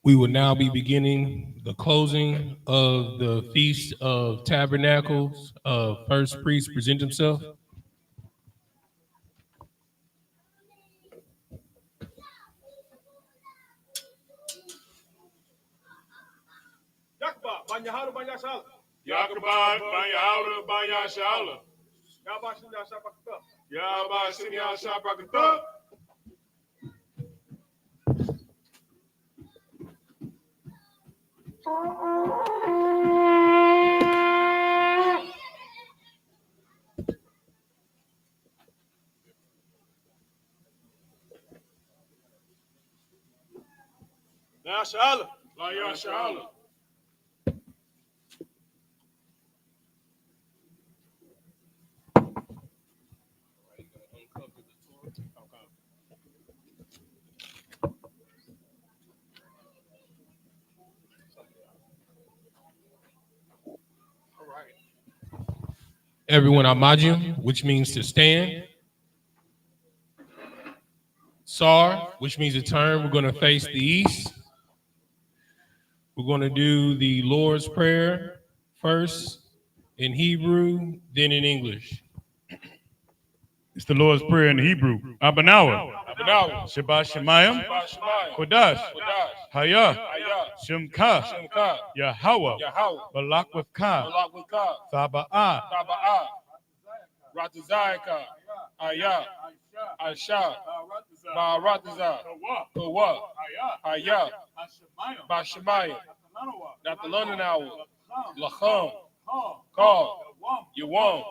We will now be beginning the closing of the Feast of Tabernacles. First priest present himself. Yakba, Banyahara, Banyashala. Yakba, Banyahara, Banyashala. Yabashinya Shapaka. Yabashinya Shapaka. Yashala. Yashala. Everyone Amajim, which means to stand. Sar, which means to turn. We're going to face the east. We're going to do the Lord's Prayer first in Hebrew, then in English. It's the Lord's Prayer in Hebrew. Abanawa. Shabbat Shemayim. Kodash. Hayah. Shemka. Yahweh. Balak with Ka. Thaba'ah. Ratazayaka. Ayah. Aisha. Ba'arataza. Kawa. Ayah. Bashamayim. Natalunanawa. Lacham. Call. Yawam.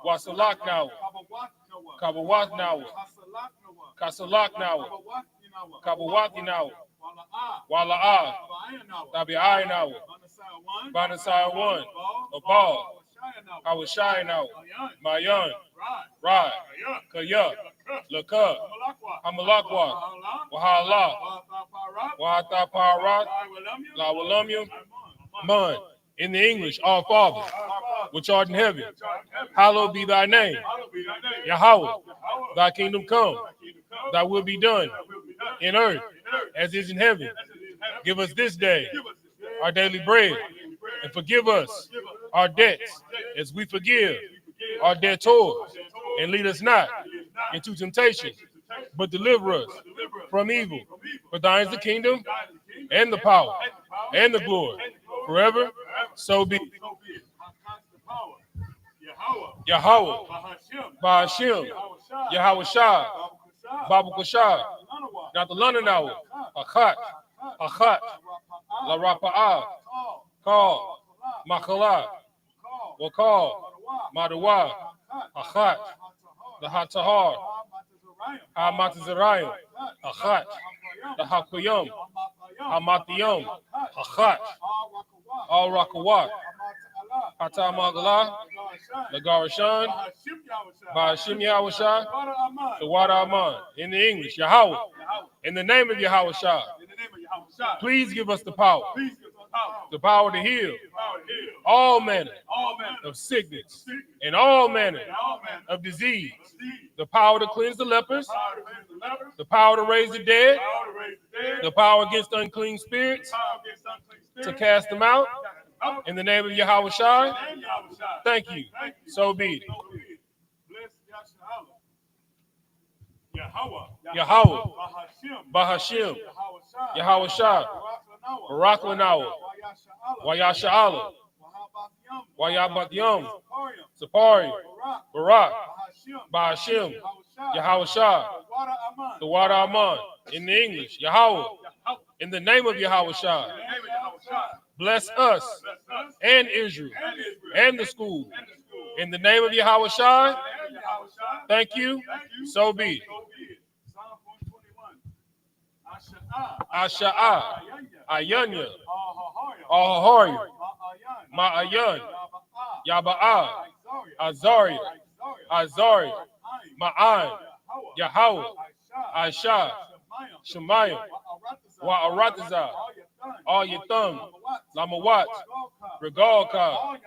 Wasalak now. Kabawat now. Kasalak now. Kabawati now. Wala'ah. Tabi'ai now. Banasai 1. Abal. Kawashai now. Mayan. Rai. Kaya. Laka. Hamalakwa. Wahala. Wahata Parat. Lawalamyum. Man. In the English, our Father, which art in heaven, hallowed be thy name. Yahweh, thy kingdom come, thy will be done in earth as is in heaven. Give us this day our daily bread, and forgive us our debts as we forgive our debtors. And lead us not into temptation, but deliver us from evil. For thine is the kingdom, and the power, and the glory, forever. So be. Yahweh, Ba'ashim, Yahweh Shah, Babu Kashah, Natalunanawa, Achat, La Rapa'ah, Call, Makala, Wakal, Madawa, Achat, the Hatahar, Hamatazarayim, Achat, the Hakuyum, Hamatiyum, Achat, Al Rakawat, Hatamagala, Nagarashan, Ba'ashim Yahushua, the Wada Aman. In the English, Yahweh. In the name of Yahweh Shah, please give us the power to heal all manner of sickness and all manner of disease, the power to cleanse the lepers, the power to raise the dead, the power against unclean spirits, to cast them out. In the name of Yahweh Shai, thank you. So be it. Yahweh, Bahashim, Yahweh Shai, Barak Lanawa, Wayasha'ala, Wayabatyam, Sapari, Barak, Bahashim, Yahweh Shai, the Wada Aman. In the English, Yahweh. In the name of Yahweh Shai, bless us and Israel and the school. In the name of Yahweh Shai, thank you. So be. Asha'ah, Ayanya, Ahahari, Ma'ayan, Yaba'ah, Azari, Ma'an, Yahweh, Aisha, Shemayim, Wa'arataza, All Yatham, Lamawat, Regalka,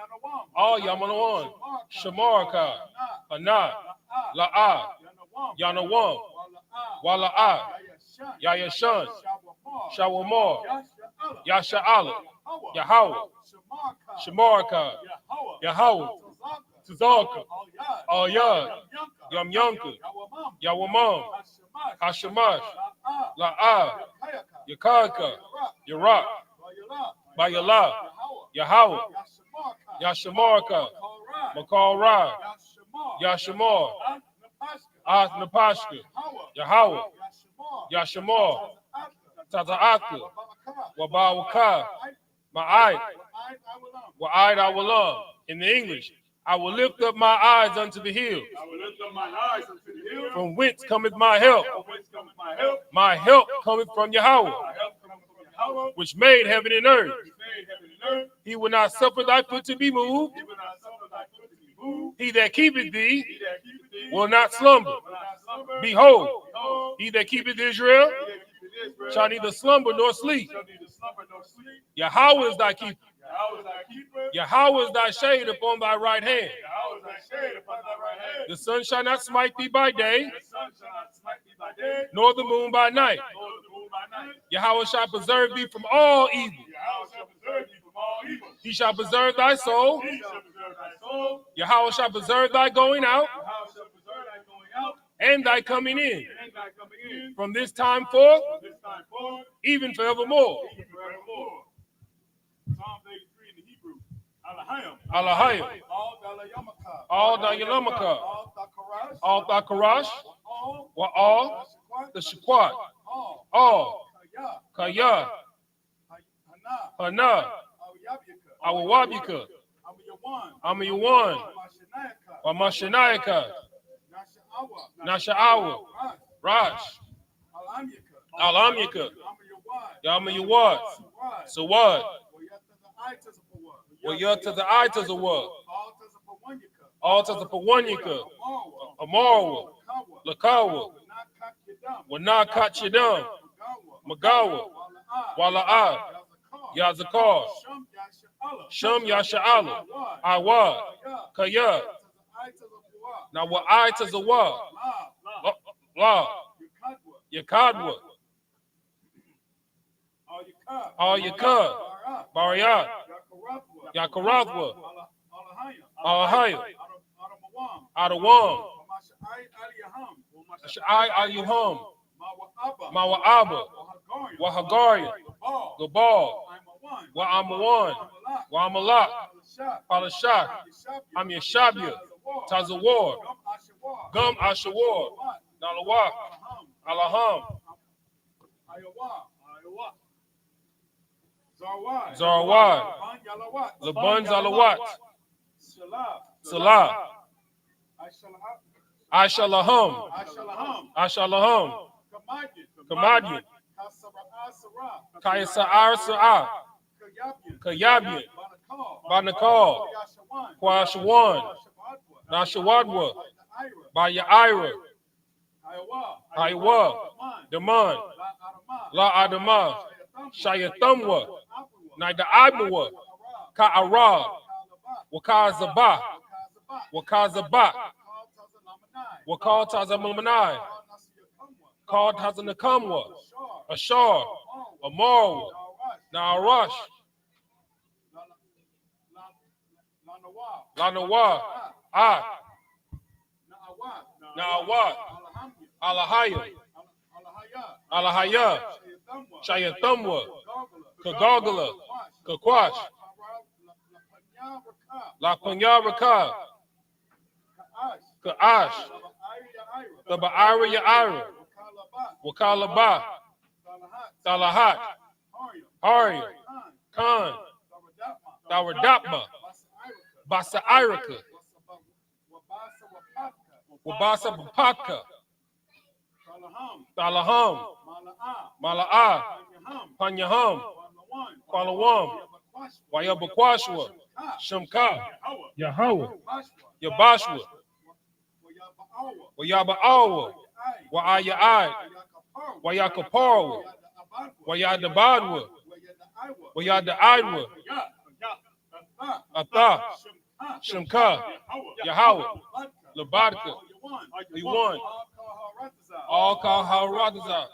All Yamanawan, Shamarka, Ana, La'a, Yanawam, Wala'a, Yayashan, Shawamar, Yasha'ala, Yahweh, Shamarka, Yahweh, Tzalka, Al-Yad, Yum Yunka, Yawamam, Hashemash, La'ah, Yakaka, Yarak, Bayala, Yahweh, Yashamarka, Makal Ra, Yashamar, Napashka, Yahweh, Yashamar, Taza'aka, Wabawaka, Ma'ai, Wa'ai Awalam. In the English, I will lift up my eyes unto the hills. I will lift up my eyes unto the hills. From whence cometh my help? From whence cometh my help? My help cometh from Yahweh, My help cometh from Yahweh, which made heaven and earth. which made heaven and earth. He will not suffer thy foot to be moved. He will not suffer thy foot to be moved. He that keepeth thee He that keepeth thee will not slumber. will not slumber. Behold, Behold, he that keepeth Israel he that keepeth Israel shall neither slumber nor sleep. shall neither slumber nor sleep. Yahweh is thy keeper. Yahweh is thy keeper. Yahweh is thy shade upon thy right hand. Yahweh is thy shade upon thy right hand. The sun shall not smite thee by day, The sun shall not smite thee by day, nor the moon by night. nor the moon by night. Yahweh shall preserve thee from all evil. Yahweh shall preserve thee from all evil. He shall preserve thy soul. He shall preserve thy soul. Yahweh shall preserve thy going out Yahweh shall preserve thy going out and thy coming in, and thy coming in. from this time forth, From this time forward, even forevermore. even forevermore. Psalm 83 in the Hebrew. Alahayim. Alahayim, All all Dayalamaka, all all Thakarash, all Wa'al, the Shaquat, all Kaya, Hana, Awawabika, Amayawan, Wamashanayaka, Nasha'awa, Rash, Alamyaka, Yamayawad, Sawad, Wayata the Itas of what? All to the Pawanyaka, Amarwa, Lakawa, Wanakachidam, Magawa, Wala'a, Yazakar, Shum Yasha'ala, Awa, Kaya. Now what Itas of what? La, Yakadwa, All Yakad, Bariyat, Yakarathwa, Alahayim, Adawam, Shai Ayuham, Mawa'aba, Wahagaria, Gabal, Wa'amawan, Wa'amalak, Palashak, Amyashabia, Tazawar, Gum Ashawar, Nalawak, Alaham, Zarwad, Laban Zalawat, Salah, Ashalaham, Ashalaham, Kamadian, Kaisa'ar Sa'a, Kayabian, Banakal, Kwashawan, Nashawadwa, Bayaira, Haiwa, Daman, La Adama, Shayathamwa, Naida'admawa, Ka'ara, Wakazaba, Wakazaba, Wakal Tazamanai, Called Tazanakamwa, Ashar, Amarwa, Naarash, Lanawa, Naawat, Alahaya, Alahaya, Shayathamwa, Kagagala, Kakwash, La Panyaraka, Ka'ash, the Ba'ira Ya'ira, Wakalaba, Talahat, Hari, Khan, Daradapma, Basa'iraka, Wabasa Bapaka, Talaham, Mala'a, Panyaham, Kwalawam, Wayabakwashwa, Shamka, Yahweh, Yabashwa, Wayaba'awa, Wa'aya'ai, Wayakaparwa, Wayadabadwa, Wayada'idwa, Atha, Shamka, Yahweh, Labadka, Liwan, all called Haradazah.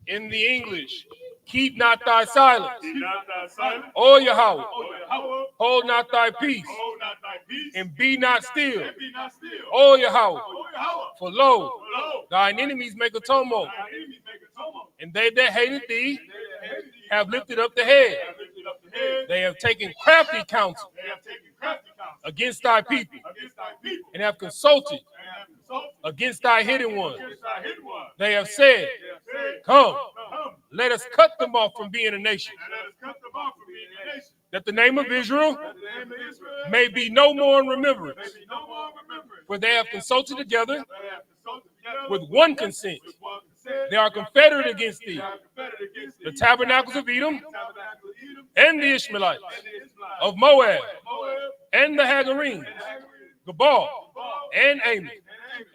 In the English, keep not thy silence. Keep not thy silence. O Yahweh, O Yahweh, hold not thy peace, hold not thy peace, and be not still. and be not still. O Yahweh, O Yahweh, for lo, lo, thine enemies make a tumult, thine enemies make a tumult. and they that hated thee They that hate thee have lifted up the head. have lifted up the head. They have taken crafty counsel They have taken crafty counsel against thy people, against thy people, and have consulted and have consulted against thy hidden ones. against thy hidden ones. They have said, They have said, Come, come, let us cut them off from being a nation, and let us cut them off from being a nation. that the name of Israel That the name of Israel may be no more in remembrance. may be no more remembered. For they have consulted together They have consulted together with one consent. with one consent. They are confederate against thee, They are confederate against the thee. Tabernacles of Edom, Tabernacle of Edom, and the Ishmaelites, and the Israelites, of Moab, Moab, and the Hagarenes, and Hagarenes, Gabal, Baal, and Ammon,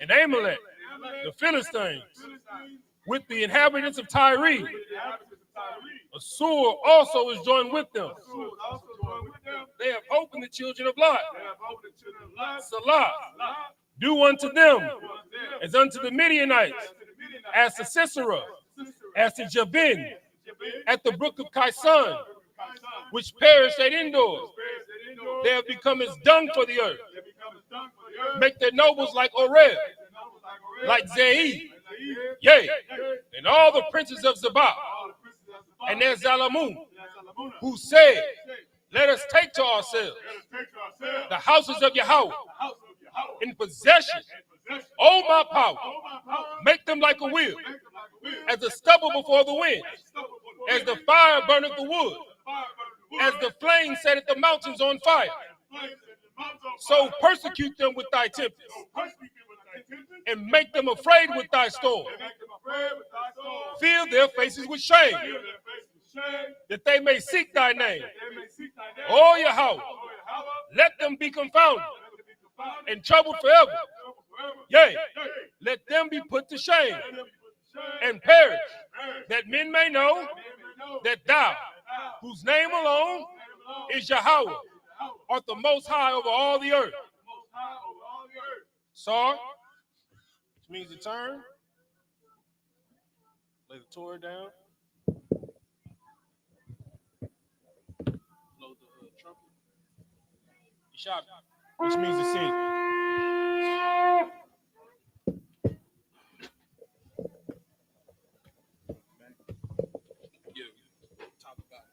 and and Amalek, Amalek, the Philistines, Philistines, with the inhabitants of Tyre. with the inhabitants of Tyre. Assur also is joined with them. Assur is also joined with them. They have hope in the children of Lot. They have over the children of Lot. Salah, Lot, do unto them unto them, as unto the Midianites, as to the Midianites, as to Sisera, Sisera, as to Jabin, Jabin, at the brook of Kison, Kaisan, which perished at indoors. spares that indoors. They have become as dung for the earth. They become as dung for the earth. Make their nobles like Oreb, Make their nobles like Oreb, like Zeid, like Zeid, yea, yea, and all the princes of Zabah, all the princes of the and their Zalamun, Salamuna, who said, Let us take to ourselves let us take to ourselves the houses of Yahweh the house of Yahweh in possession. and possession. O my power, Oh, my power, make them like a wheel, make them like a wheel, as the stubble before the wind, stubble before the as the wind, fire burneth the wood, fire burning the as wood, the flame setteth the mountains on fire. flames and the mountains on So fire. persecute them with thy tempest, So persecute them with thy tempest, and make them afraid with thy storm. and make them afraid with thy sword. Fill their faces with shame, Fill their faces with shame, that they may seek thy name. that they may seek thy name. O Yahweh, O Yahweh, let them be confounded let them be confounded and troubled forever. forever. Yea, Yea, let them be put to shame let them be put to shame, and perish, perish, that men may know that men may know that thou, thou, whose name alone name alone, is Yahweh, Yahweh, art the most high over all the earth. most high over all the earth. Sar, which means to turn. Lay the Torah down. Blow the trumpet. I.S.U.P.K, which means to sing. Yeah, talk about it.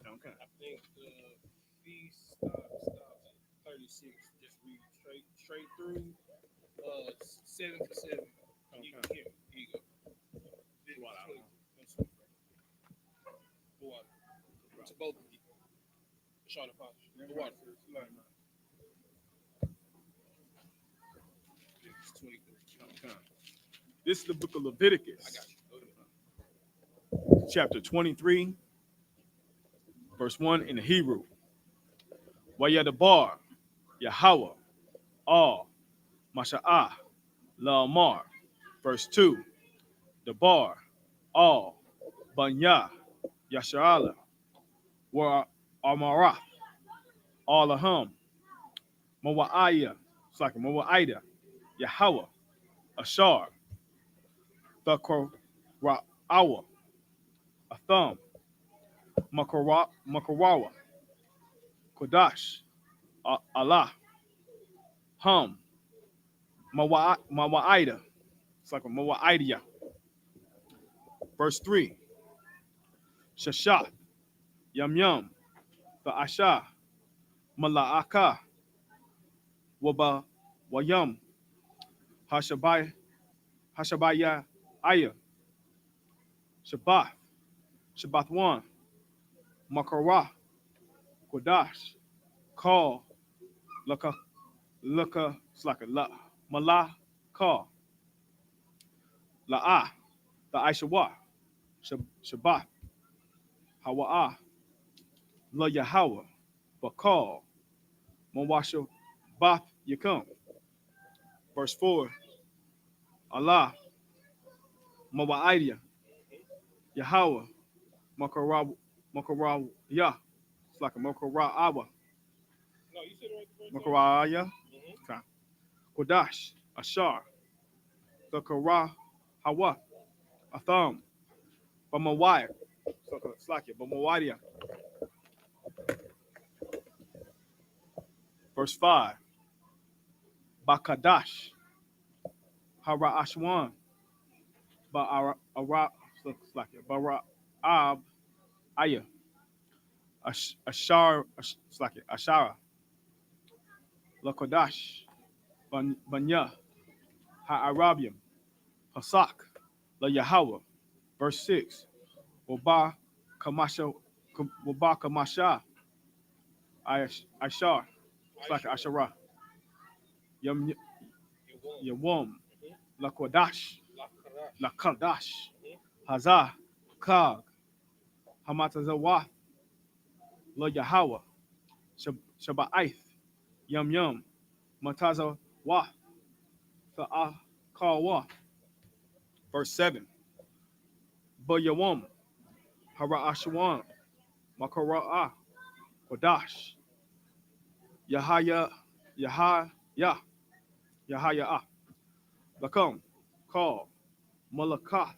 Okay. I think the feast stops at 36. Just read straight through. 7 for 7. You can hear. Here you go. The water. To both of you. Sean and Fox. The water. It's 23. Okay. This is the book of Leviticus. I got you. Go ahead. Chapter 23, verse 1 in the Hebrew. Wayadabar, Yahweh, all, Masha'ah, La'amar. Verse 2, Dabar, all, Banya, Yasharala, Wa Amarath, all Aham, Mawa'aya, it's like Mawa'ida, Yahweh, Ashar, Thakora'awa, Atham, Makarawa, Kodash, Allah, Hum, Mawa'ida. It's like a Mawa'idiyah. Verse 3. Shashath, Yam, Asha, Mala'aka, Waba, Wayam, Hashabaya, Aya, Shabbath 1, Makara, Kodash, Call, Laka, it's like a La, Mala, Call, La'ah, the Aishawa, Shabbat, Hawa'ah, La Yahweh, Bakal, Mawasha, Bath Yakum. Verse 4, Allah, Mawa'idiyah, Yahweh, Makara, Yah. It's like a Makara Awa. No, you said it right the first time. Makaraya, Mhm. Kodash, Ashar, Zakara, Hawa, Atham, Bamawaya, Slakia, Bamawadia. Verse 5, Bakadash, Hara Ashwan, Bara, Slakia, Bara, Ab, Aya, Ashar, Slakia, Ashara, Lakodash, Banya, Ha'arabium, Hasak, La Yahweh. Verse 6, Waba Kamasha, Waba Kamasha, Ashar, Slakia, Ashara, Yam You won. Yawam, Lakodash, La Karash. Lakadash, Mhm. Hazah, Kag, Hamatazawath, La Yahweh, Shabbaith, Yum Yum, Mataza Wath, Kawa. Verse 7, Bayawam, Hara Ashwan, Makara'ah, Kodash, Yahaya, Yahaya, Yahaya, Lakam, Call, Malakath,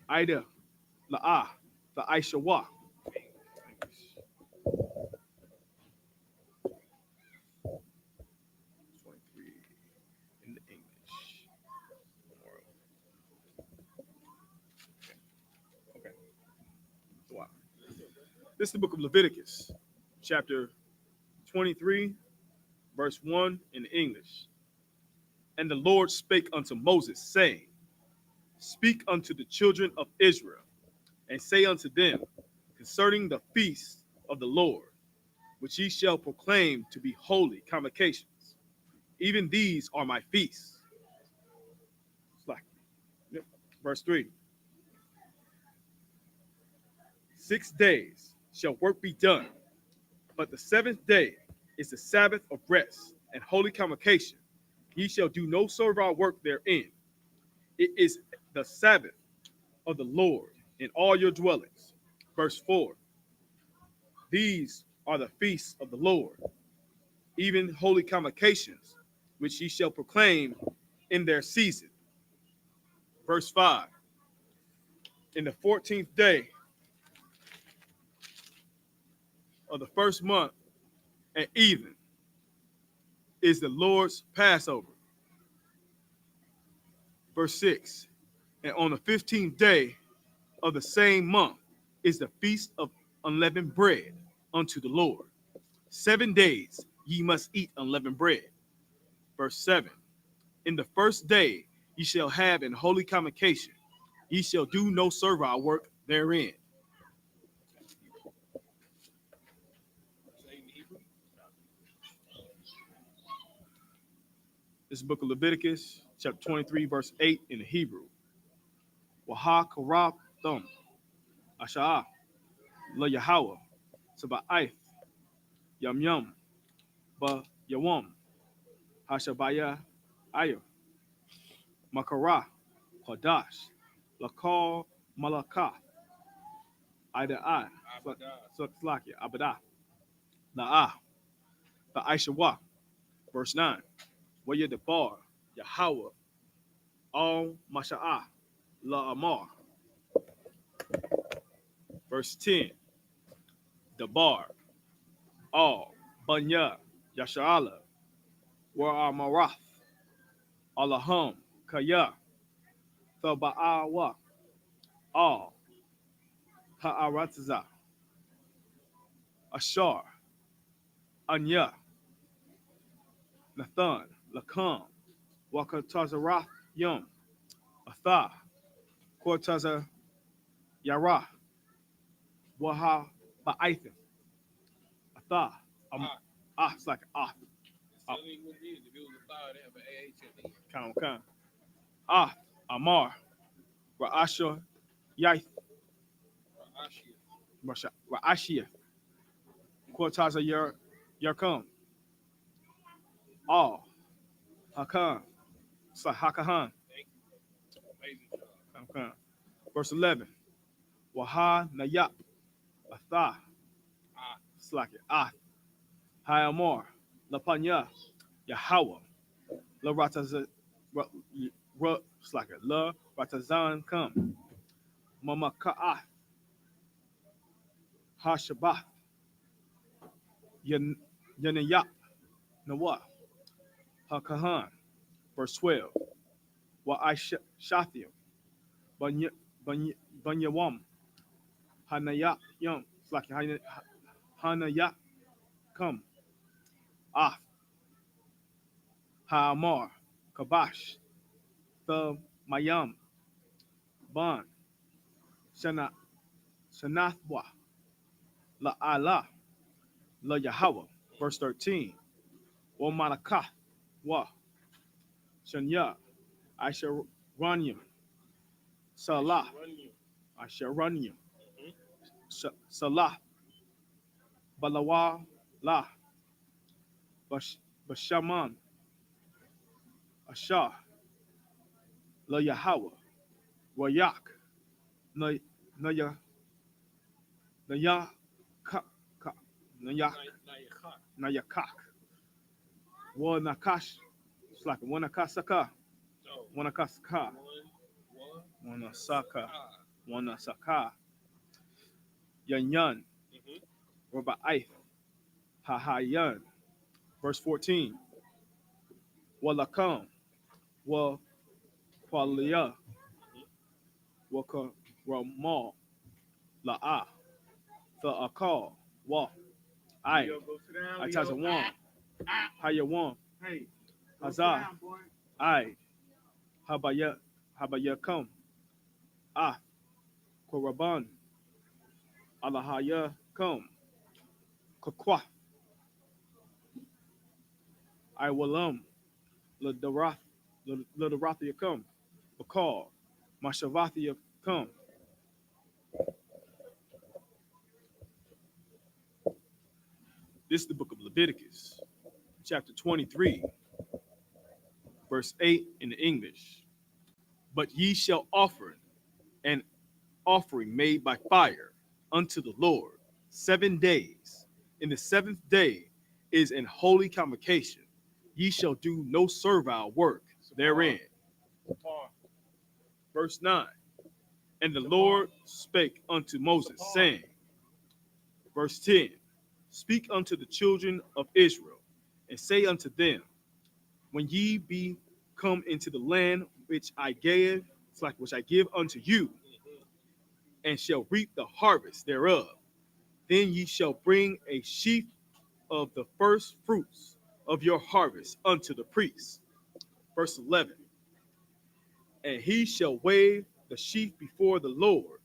Ida, La'ah, the Aishawa. 23 in the English. Okay. Wow. This is the book of Leviticus, chapter 23, verse 1 in the English. And the Lord spake unto Moses, saying, Speak unto the children of Israel, and say unto them concerning the feasts of the Lord, which ye shall proclaim to be holy convocations. Even these are my feasts. Verse 3. 6 days shall work be done, but the seventh day is the Sabbath of rest and holy convocation. Ye shall do no servile work therein. It is the Sabbath of the Lord in all your dwellings. Verse 4. These are the feasts of the Lord, even holy convocations, which ye shall proclaim in their season. Verse 5. In the 14th day of the first month at even is the Lord's Passover. Verse 6. And on the 15th day of the same month is the feast of unleavened bread unto the Lord. 7 days ye must eat unleavened bread. Verse 7. In the first day ye shall have an holy convocation. Ye shall do no servile work therein. Say in Hebrew. This is the book of Leviticus, chapter 23, verse 8 in the Hebrew. Waha thum, Asha'ah, La Yahweh, Saba'ith, Yum Yum, Ba Yawam, Hashabaya, Ayo, Makara, Kodash, Lakal Malakah, Ida I, Abadah. Slakia, Abadah, Na'ah, the Aishawa, verse 9. Waya the bar, Yahweh, all Masha'ah, La Amar, verse 10. The bar, all Banya, Yasha'ala, Wa Amarath, Allahum, Kaya, Thaba'awa, all Ha'aratza, Ashar, Anya, Nathan, Lakam, Wakatazarath Yum, Atha, Kortaza Yara, Waha Ba'athim, Atha, it's like Tell me what it is. If it was a thought, they have an AH at the end. Count. Amar, Ra'asha, Yaith, Ashia. Ra'ashia, Kortaza Yarkum, all, Hakan, Hakahan, Thank you. Amazing job. Verse 11, Waha Nayap, Atha, Ah. Slack it, Hayamor, La Panya, Yahweh, La Ratazan, Slacker, La Ratazan come, Mama Ka'ath, Hashabath, Yanayak, Nawa, Hakahan, verse 12, Wa I Shathium, Banyawam, Hanayak Yum, Slacker, Hanayak come, Af, Ha'amar, Kabash, the Mayam, Ban, Shanathwa, La Allah, La Yahweh. Verse 13. Wa Malakah, Wa, Shanya, I shall run you. Salah, I shall run you. Salah, Balawa, La, Bashaman, Ashah, La Yahweh, Wayak, Naya, Naya, Nayakak, Wa Nakash, it's like Wanakasaka, Wanakasaka, Wanasaka, Wanasaka, Yanyan, Raba'ith, Hahayan. Verse 14. Walakam, Wa Qualia, Waka Ramal, La'a, the Akal, Wa, I, Atazawan, Hayawan, Hey, Hazah, I, Habayakam, Ah, Koraban, Alahaya come, Kakwa, I Walam, Ladarathia come, Bakal, Mashavathia come. This is the book of Leviticus, chapter 23, verse 8 in the English. But ye shall offer an offering made by fire unto the Lord 7 days. In the seventh day is an holy convocation. Ye shall do no servile work therein. Verse 9. And the Lord spake unto Moses, saying, verse 10, speak unto the children of Israel, and say unto them, when ye be come into the land which I give unto you, and shall reap the harvest thereof, then ye shall bring a sheaf of the first fruits of your harvest unto the priest. Verse 11. And he shall wave the sheaf before the Lord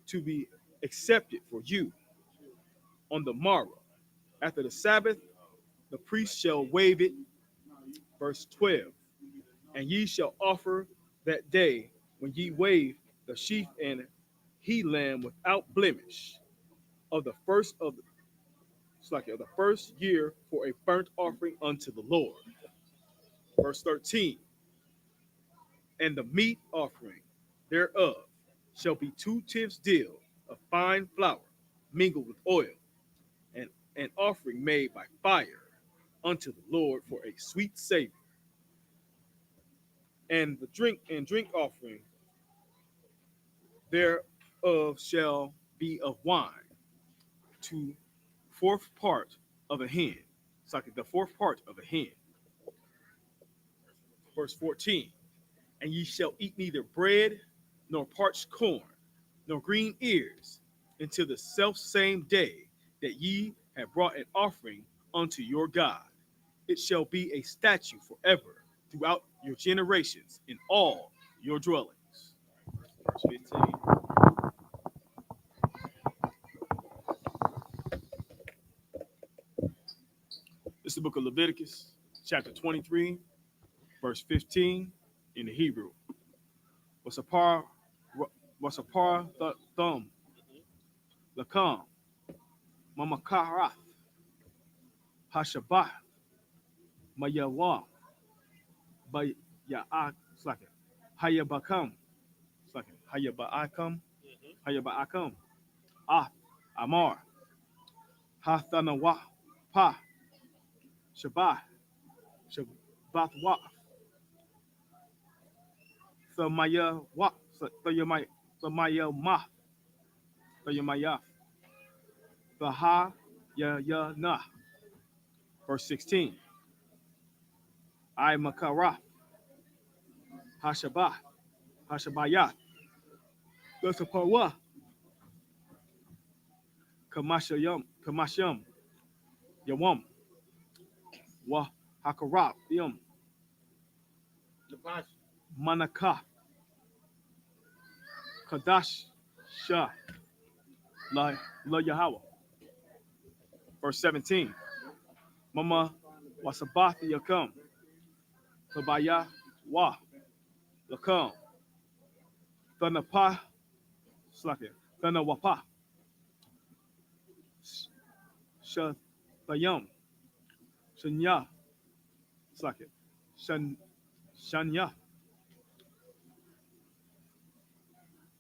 to be accepted for you. On the morrow, after the Sabbath, the priest shall wave it. Verse 12. And ye shall offer that day when ye wave the sheaf and he lamb without blemish of the first of the first year for a burnt offering unto the Lord. Verse 13. And the meat offering thereof shall be 2/10 deal of fine flour mingled with oil, and an offering made by fire unto the Lord for a sweet savor. And the drink offering thereof shall be of wine, to fourth part of a hin. It's like the fourth part of a hin. Verse 14. And ye shall eat neither bread, nor parched corn, nor green ears, until the selfsame day that ye have brought an offering unto your God. It shall be a statute forever throughout your generations in all your dwellings. Verse 15. This is the book of Leviticus, chapter 23, verse 15 in the Hebrew. Wasapar thumb, lakam, mamakarath, hashabah, mayawah, hayabakam, hayabakam, ah, amar, hathanawa, pa, Shabbat, Shabbat Waf, Thamaya Waf, Thamaya Mah, Thamaya, Baha Ya Nah. Verse 16. I Makarah, Hashabah, Hashabayah, Thesapawah, Kamasham, Yawam, Wa Hakarab, Yum, Manakah, Kadash, Shah, La Yahweh. Verse 17. Mama Wasabath Yakam, Tabaya Wa, Lakam, Thanapa, Slakia, Thanawapa, Shathayam, Shanya, Slakia, Shanya.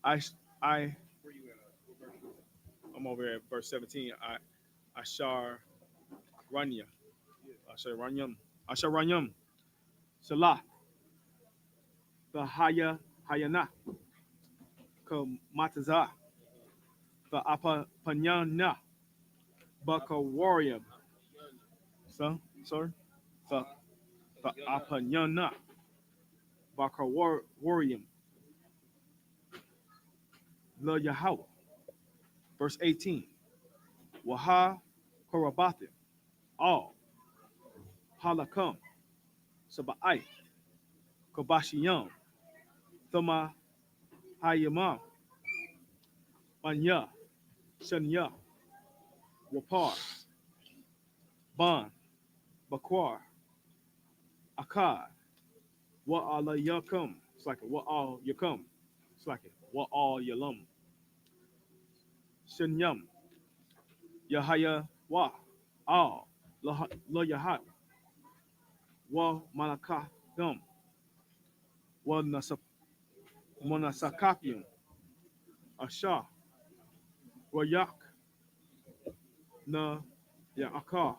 I'm over here at verse 17. Ashar Ranya. Ashar Ranyam. Salah. The Hayana. Kamataza. The Apanyana. Bakawarium. So, sorry. The Apanyana. Bakawarium. The Yahweh. Verse 18. Waha Korabatim. All. Halakam. Saba'ai. Kabashiyam. Thama Hayamam. Banya. Shanya. Wapar. Ban. Bakwar. Akkad. What all you come? It's like what all you come. It's like what all you lum. Shinyam. Yahaya wa. All. Lo yahat. Wa malakah gum. Wa nasakapium. Asha. Wa yak. Na yaakah.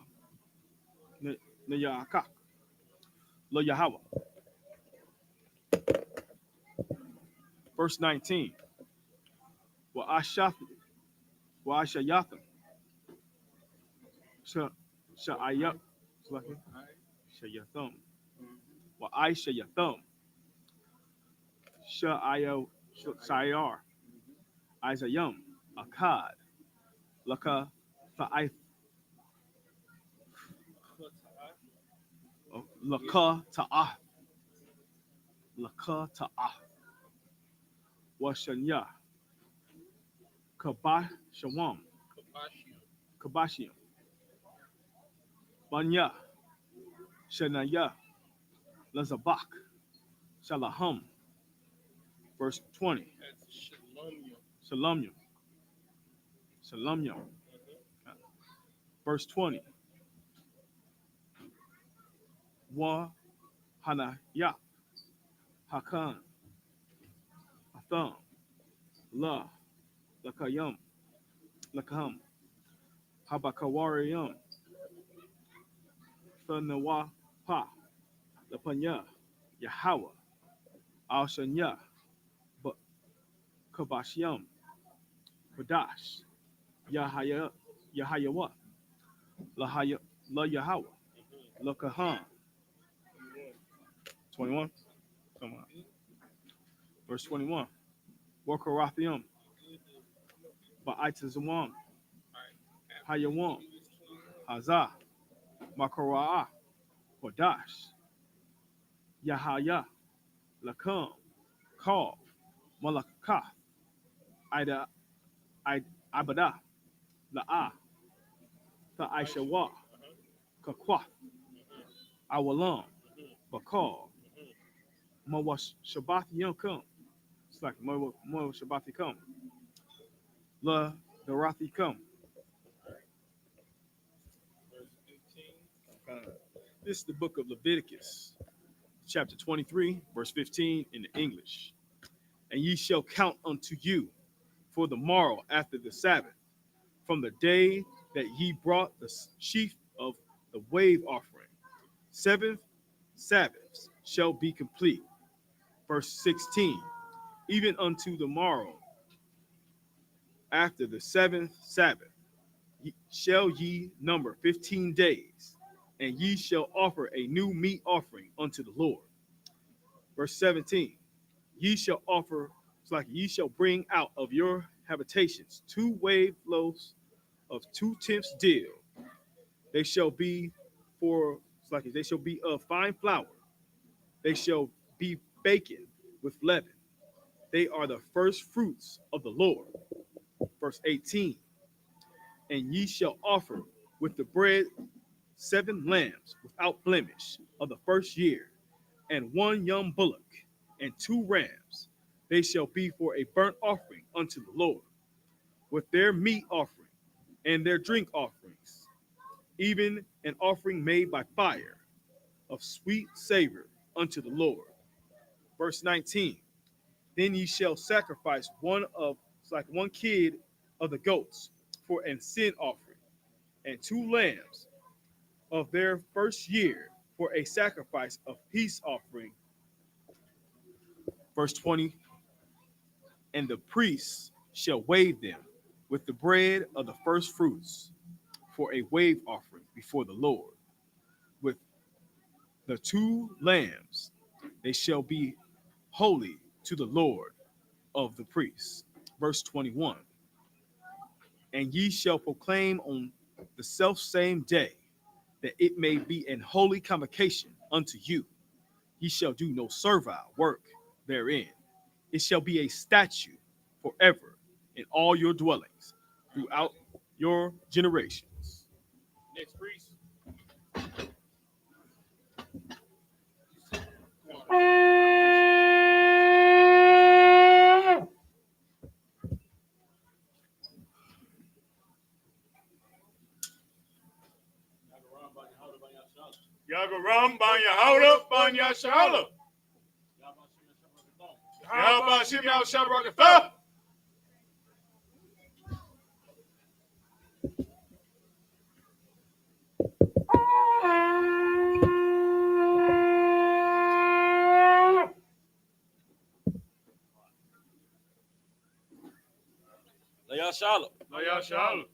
Na yaakak. Lo Yahweh. Verse 19. Wa ashayatham. Sha'ayat. Shayatham. Wa shayatham. Shayar. Isayam. Akkad. Laka fa'ith. Laka ta'ah. Laka ta'ah. Washanya. Kabashawam. Kabashiam. Banya. Shanaya. Lazabak. Shalaham. Verse 20. Shalomyam. Shalomyam. Verse 20. YAHANNA. Hakan. Atham. La. Lakayam. Lakaham. Habakawariyam. Thanawa Pa. Lapanya. Yahweh. Al-Shanya. Kabashyam. Kadash. Yahayawa. La Yahweh. Lakahan. 21. Come on. Verse 21. Wakarathium. Ba'itazawam. Hayawam. Hazah. Makara'ah. Kodash. Yahaya. Lakam. Call. Malakath. Abada. La'ah. Ta'aishawa. Kakwath. Awalam. Bakal. Mawash Shabbat Yom. It's like Mo Shabbat come. La Darathi come. This is the book of Leviticus, chapter 23, verse 15 in the English. And ye shall count unto you for the morrow after the Sabbath, from the day that ye brought the sheaf of the wave offering 7 Sabbaths shall be complete. Verse 16, even unto the morrow, after the 7th Sabbath, shall ye number 15 days, and ye shall offer a new meat offering unto the Lord. Verse 17, ye shall offer, it's like ye shall bring out of your habitations 2 wave loaves of 2/10 deal. They shall be for, it's like they shall be of fine flour. They shall be baken with leaven. They are the first fruits of the Lord. Verse 18, and ye shall offer with the bread 7 lambs without blemish of the first year, and 1 young bullock, and 2 rams. They shall be for a burnt offering unto the Lord, with their meat offering and their drink offerings, even an offering made by fire of sweet savor unto the Lord. Verse 19, then ye shall sacrifice one kid of the goats for an sin offering, and 2 lambs of their first year for a sacrifice of peace offering. Verse 20, and the priests shall wave them with the bread of the first fruits for a wave offering before the Lord. With the 2 lambs, they shall be holy to the Lord of the priests. Verse 21, and ye shall proclaim on the selfsame day that it may be an holy convocation unto you. Ye shall do no servile work therein. It shall be a statute forever in all your dwellings throughout your generations. Next priest. Yagaram Banyahauda Banyashala. Yabashim Yao Shabrakatha. YAHANNA. Layashala.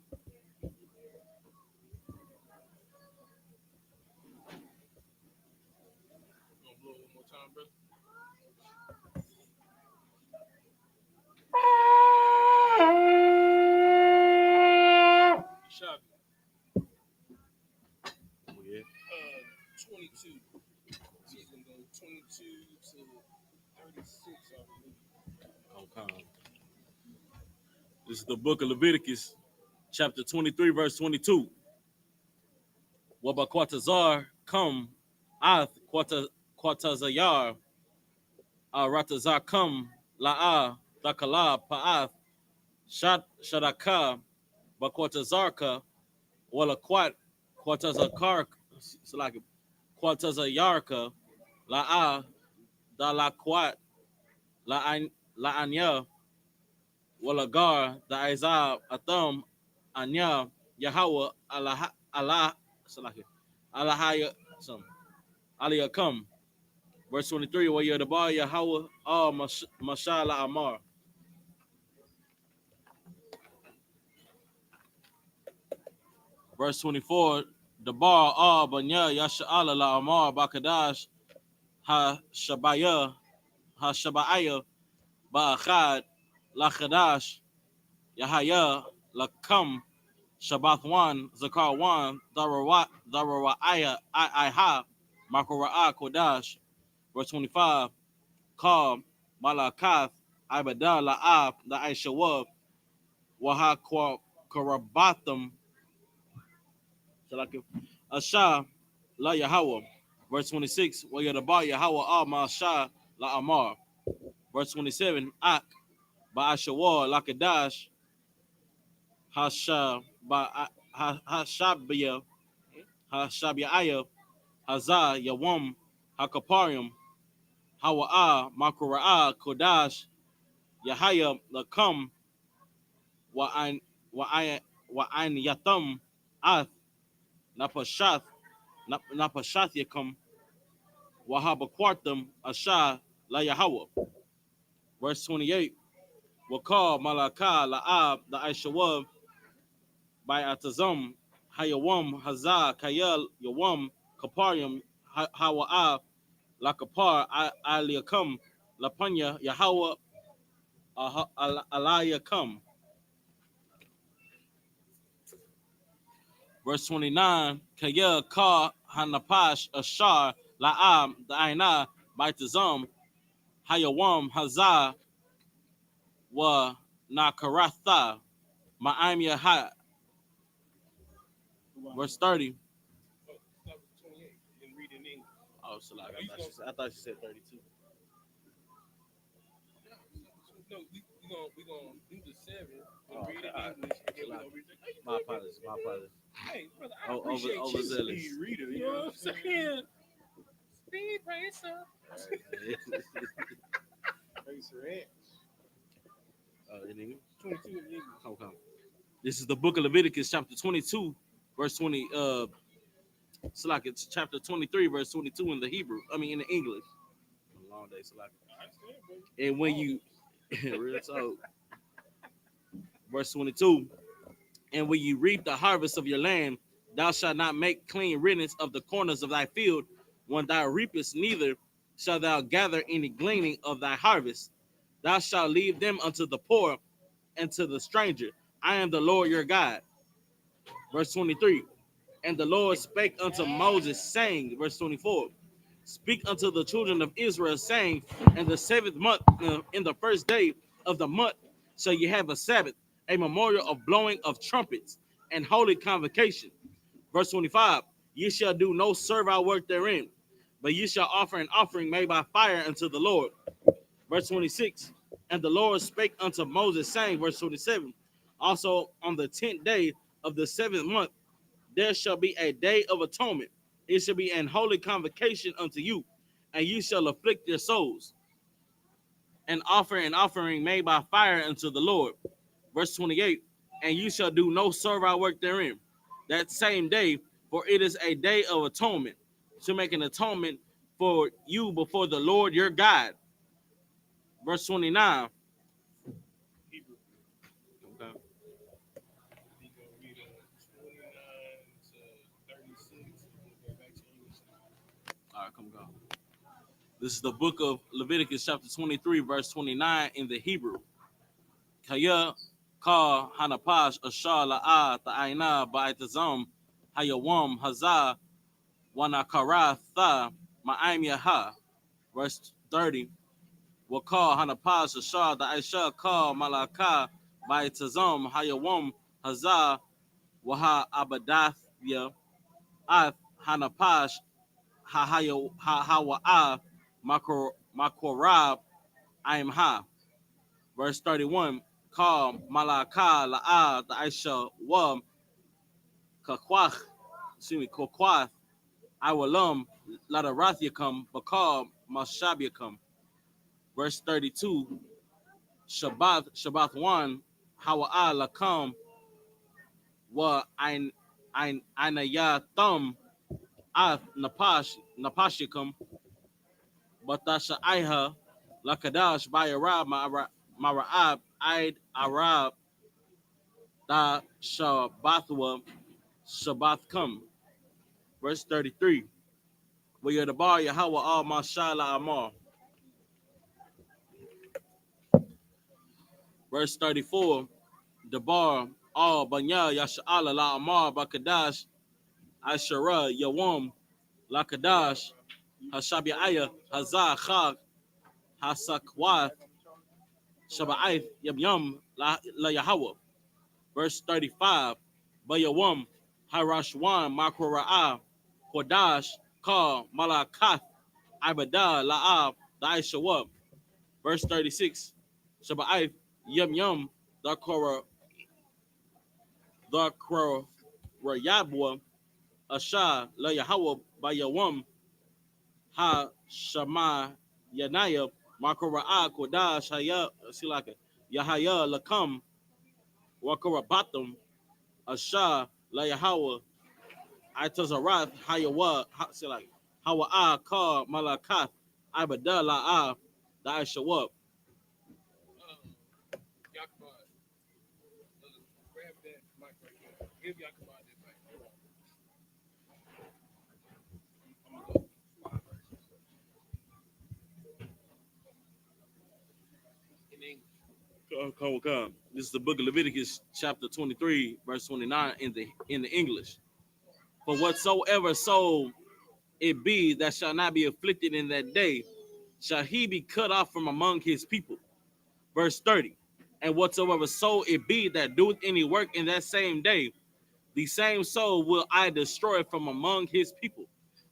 Blow one more time, brother. Shot. 22. She's gonna go 22 to 36, I believe. Okay. This is the book of Leviticus, chapter 23, verse 22. Wabakwatazar come, ath kwatazayar, ratazar come, la'a, takala, pa'ath, shadaka, bakwatazarka, walakwat, kwatazakar, like kwatazayarka, la'a, dalakwat, la'anya, walagar, da'izah, atham, anya, Yahweh, Allah, Alahaya, Aliyakam. Verse 23, where you're the bar, Yahweh, Mashallah Amar. Verse 24, the bar, Banya, Yasha'ala La Amar, Bakadash, Ha Shabaya, Ba'achad, La Khadash, Yahaya, Lakam, Shabbath 1, Zakar 1, Darawa'aya, Iha, Makora'a, Kodash. Verse 25, Kal, Malakath, Ibadah, La'ab, the I.S.U.P.K, Waha Karabatham, Asha, La Yahweh. Verse 26, Wayadaba Yahweh Al Masha, La Amar. Verse 27, Ak, Ba'ashawa, Lakadash, Hashabiyah, Hashabiah, Hazah, Yawam, Hakaparium, Hawa'a, Makura'ah, Kodash, Yahaya, Lakam, Wa'ain Yatham, Ath, Napashath, Napashathiakum, Wahabakwartum, Asha, La Yahweh. Verse 28. Wakal Malakah La'ab the I.S.U.P.K by Atazum, Hayawam, Hazah, Kayal, Yawam, Kaparium, Hawa'ah, Lakapar, Aliakum, Lapanya, Yahweh, Alayakum. Verse 29, Kayel Ka Hanapash Ashar La'am the Aina by Tazum, Hayawam, Hazah, Wa Nakaratha, Ma'am Yahai. Verse 30. Start with 28 and read in English. Oh, so like, I thought she said 32. No, we gonna do the 7 and Oh, read okay, in all right. English, and then we gonna read the. My apologies. My apologies. Hey, brother, I Oh, appreciate you. overzealous. Speed reader, you know what I'm saying? Speed racer. In English? 22 in English. Okay. This is the book of Leviticus, chapter 22, verse 20. It's like it's chapter 23, verse 22 in the Hebrew. I mean, in the English. A long day, so like. I understand, brother. And when you, real talk, verse 22, and when you reap the harvest of your land, thou shalt not make clean riddance of the corners of thy field. When thou reapest, neither shalt thou gather any gleaning of thy harvest. Thou shalt leave them unto the poor and to the stranger. I am the Lord your God. Verse 23, and the Lord spake unto Moses, saying, verse 24, speak unto the children of Israel, saying, in the 7th month, in the first day of the month, shall ye have a Sabbath, a memorial of blowing of trumpets, and holy convocation. Verse 25, ye shall do no servile work therein, but ye shall offer an offering made by fire unto the Lord. Verse 26, and the Lord spake unto Moses, saying, verse 27, also on the 10th day of the 7th month, there shall be a day of atonement. It shall be an holy convocation unto you, and you shall afflict your souls, and offer an offering made by fire unto the Lord. Verse 28, and you shall do no servile work therein, that same day, for it is a day of atonement, to make an atonement for you before the Lord your God. Verse 29. Hebrew. Okay. We gonna read 29 to 36, and then go back to English. All right, come go. This is the book of Leviticus, chapter 23, verse 29 in the Hebrew. Kaya ka hanapash ashar la'ah ta'ayna ba'itazam hayawam hazah wanakara tha ma'aim yaha. Verse 30. Wakal hanapash ashar da'aisha ka malaka ba'itazam hayawam hazah waha abadathya ath hanapash hawa'ah makorab aim ha. Verse 31, Call Malaka La'a the Aisha Wam Kakwach, Kokwath, Iwalam, Ladarathiacum, Bakal Mashabiacum. Verse 32, Shabbath 1, Hawa'a Lakam, Wa Ainaya Thumb, Ath Napashicum, Batasha Iha, Lakadash by Arab, Mara'ab, Aid Arab, Da Shabbathwa, Shabbathkum. Verse 33. Where you're the bar, Yahweh al Mashallah Amar. Verse 34. The bar, all Banya Yasha'ala La Amar Bakadash, Ashara Yawam, Lakadash, Hashabi'aya, Hazah Chag, Hasakwath, Shaba'ath Yam La Yahweh. Verse 35. Bayawam, Harashwan, Makora'ah, Kodash, Ka, Malakath, Ibadah, La'ab, Daishawab. Verse 36. Shaba'ath, Yum, Dakora, Rayabwa, Asha, La Yahweh, Bayawam, Ha, Shama, Yanaya, Makora'ah, Kodash, Silaka, Yahaya, Lakam, Wakarabatum, Asha, La Yahweh, I Tazarath Hayawa like Hawa Ka Malakath Ibadallah the I.S.U.P.K. Grab that mic right there. Give Yakubah that mic. In English. This is the book of Leviticus, chapter 23, verse 29 in the English. For whatsoever soul it be that shall not be afflicted in that day, shall he be cut off from among his people. Verse 30. And whatsoever soul it be that doeth any work in that same day, the same soul will I destroy from among his people.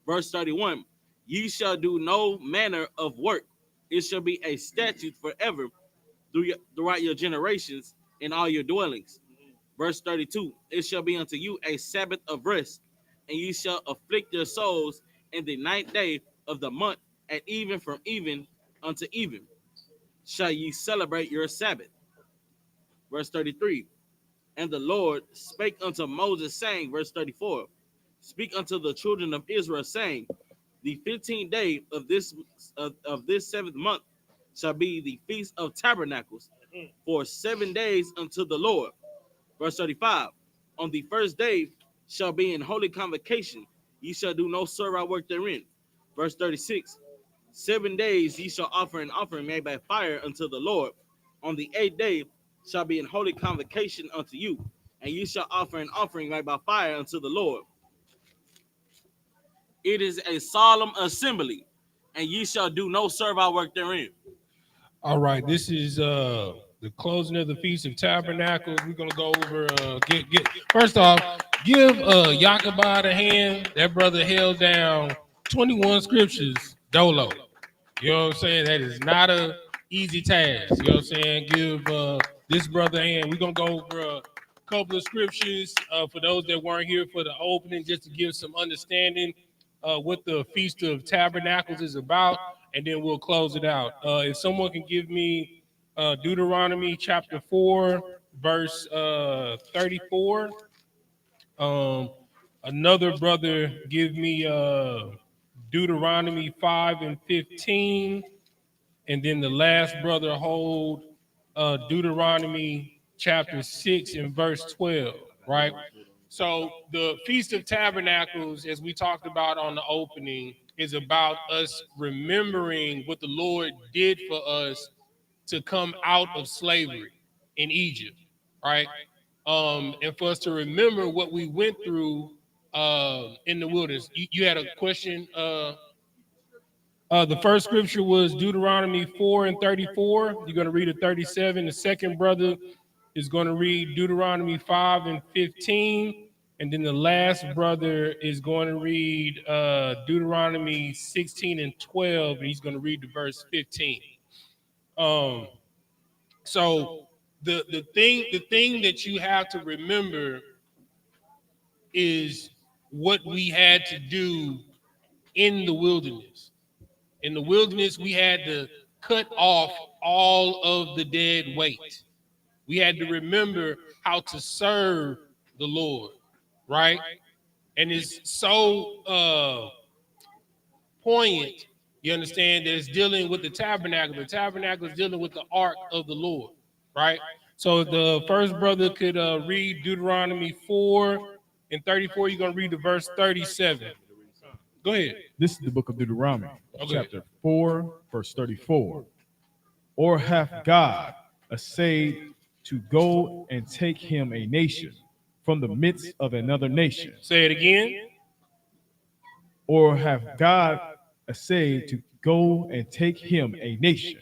Verse 31. Ye shall do no manner of work. It shall be a statute forever throughout your generations in all your dwellings. Verse 32. It shall be unto you a Sabbath of rest, and ye shall afflict your souls in the ninth day of the month, and even from even unto even shall ye celebrate your Sabbath. Verse 33. And the Lord spake unto Moses, saying, verse 34, speak unto the children of Israel, saying, the 15th day of this 7th month shall be the feast of tabernacles for 7 days unto the Lord. Verse 35, on the first day shall be in holy convocation. Ye shall do no servile work therein. Verse 36, 7 days ye shall offer an offering made by fire unto the Lord. On the 8th day shall be in holy convocation unto you, and ye shall offer an offering made by fire unto the Lord. It is a solemn assembly, and ye shall do no servile work therein. All right, this is the closing of the Feast of Tabernacles. We're gonna go over get first off, give Yakubah a hand. That brother held down 21 scriptures dolo. You know what I'm saying? That is not a easy task. You know what I'm saying? Give this brother a hand. We're gonna go over a couple of scriptures for those that weren't here for the opening, just to give some understanding what the Feast of Tabernacles is about, and then we'll close it out. If someone can give me Deuteronomy chapter 4, verse 34. Another brother give me Deuteronomy 5 and 15. And then the last brother hold Deuteronomy chapter 6 and verse 12, right? So the Feast of Tabernacles, as we talked about on the opening, is about us remembering what the Lord did for us to come out of slavery in Egypt, right? And for us to remember what we went through in the wilderness. You had a question. The first scripture was Deuteronomy 4 and 34. You're going to read a 37. The second brother is going to read Deuteronomy 5 and 15. And then the last brother is going to read Deuteronomy 16 and 12. And he's going to read the verse 15. So the thing that you have to remember is what we had to do in the wilderness. In the wilderness, we had to cut off all of the dead weight. We had to remember how to serve the Lord, right? And it's so poignant, you understand, that it's dealing with the tabernacle. The tabernacle is dealing with the ark of the Lord, right? So if the first brother could read Deuteronomy 4 and 34, you're going to read the verse 37. Go ahead. This is the book of Deuteronomy, Okay. chapter 4, verse 34. Or hath God essayed to go and take him a nation from the midst of another nation? Say it again. Or hath God essayed to go and take him a nation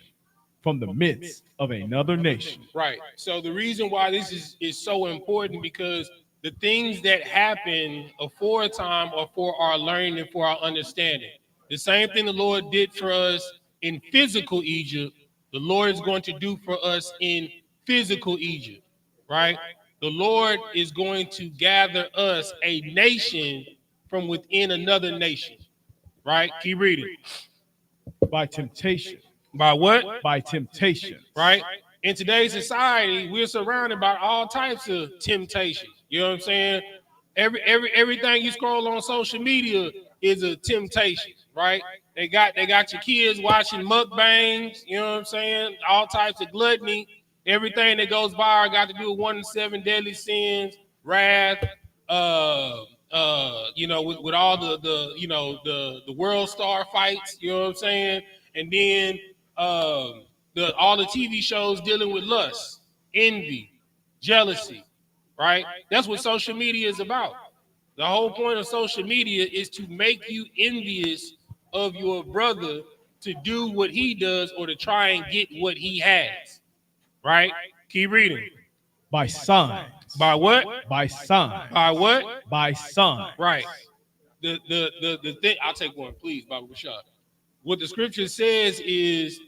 from the midst of another nation? Right. So the reason why this is so important, because the things that happen aforetime are for our learning and for our understanding. The same thing the Lord did for us in physical Egypt, the Lord is going to do for us in physical Egypt, right? The Lord is going to gather us a nation from within another nation, right? Keep reading. By temptation. By what? By temptation. Right? In today's society, we're surrounded by all types of temptations. You know what I'm saying? Everything you scroll on social media is a temptation, right? They got your kids watching mukbangs, you know what I'm saying? All types of gluttony. Everything that goes by got to do with one of the seven deadly sins, wrath, with all the world star fights, you know what I'm saying? And then all the TV shows dealing with lust, envy, jealousy, right? That's what social media is about. The whole point of social media is to make you envious of your brother to do what he does or to try and get what he has, right? Keep reading. By signs. By what? By signs. By what? By signs. Right. The thing, I'll take one, please, Baba Rashad. What the scripture says is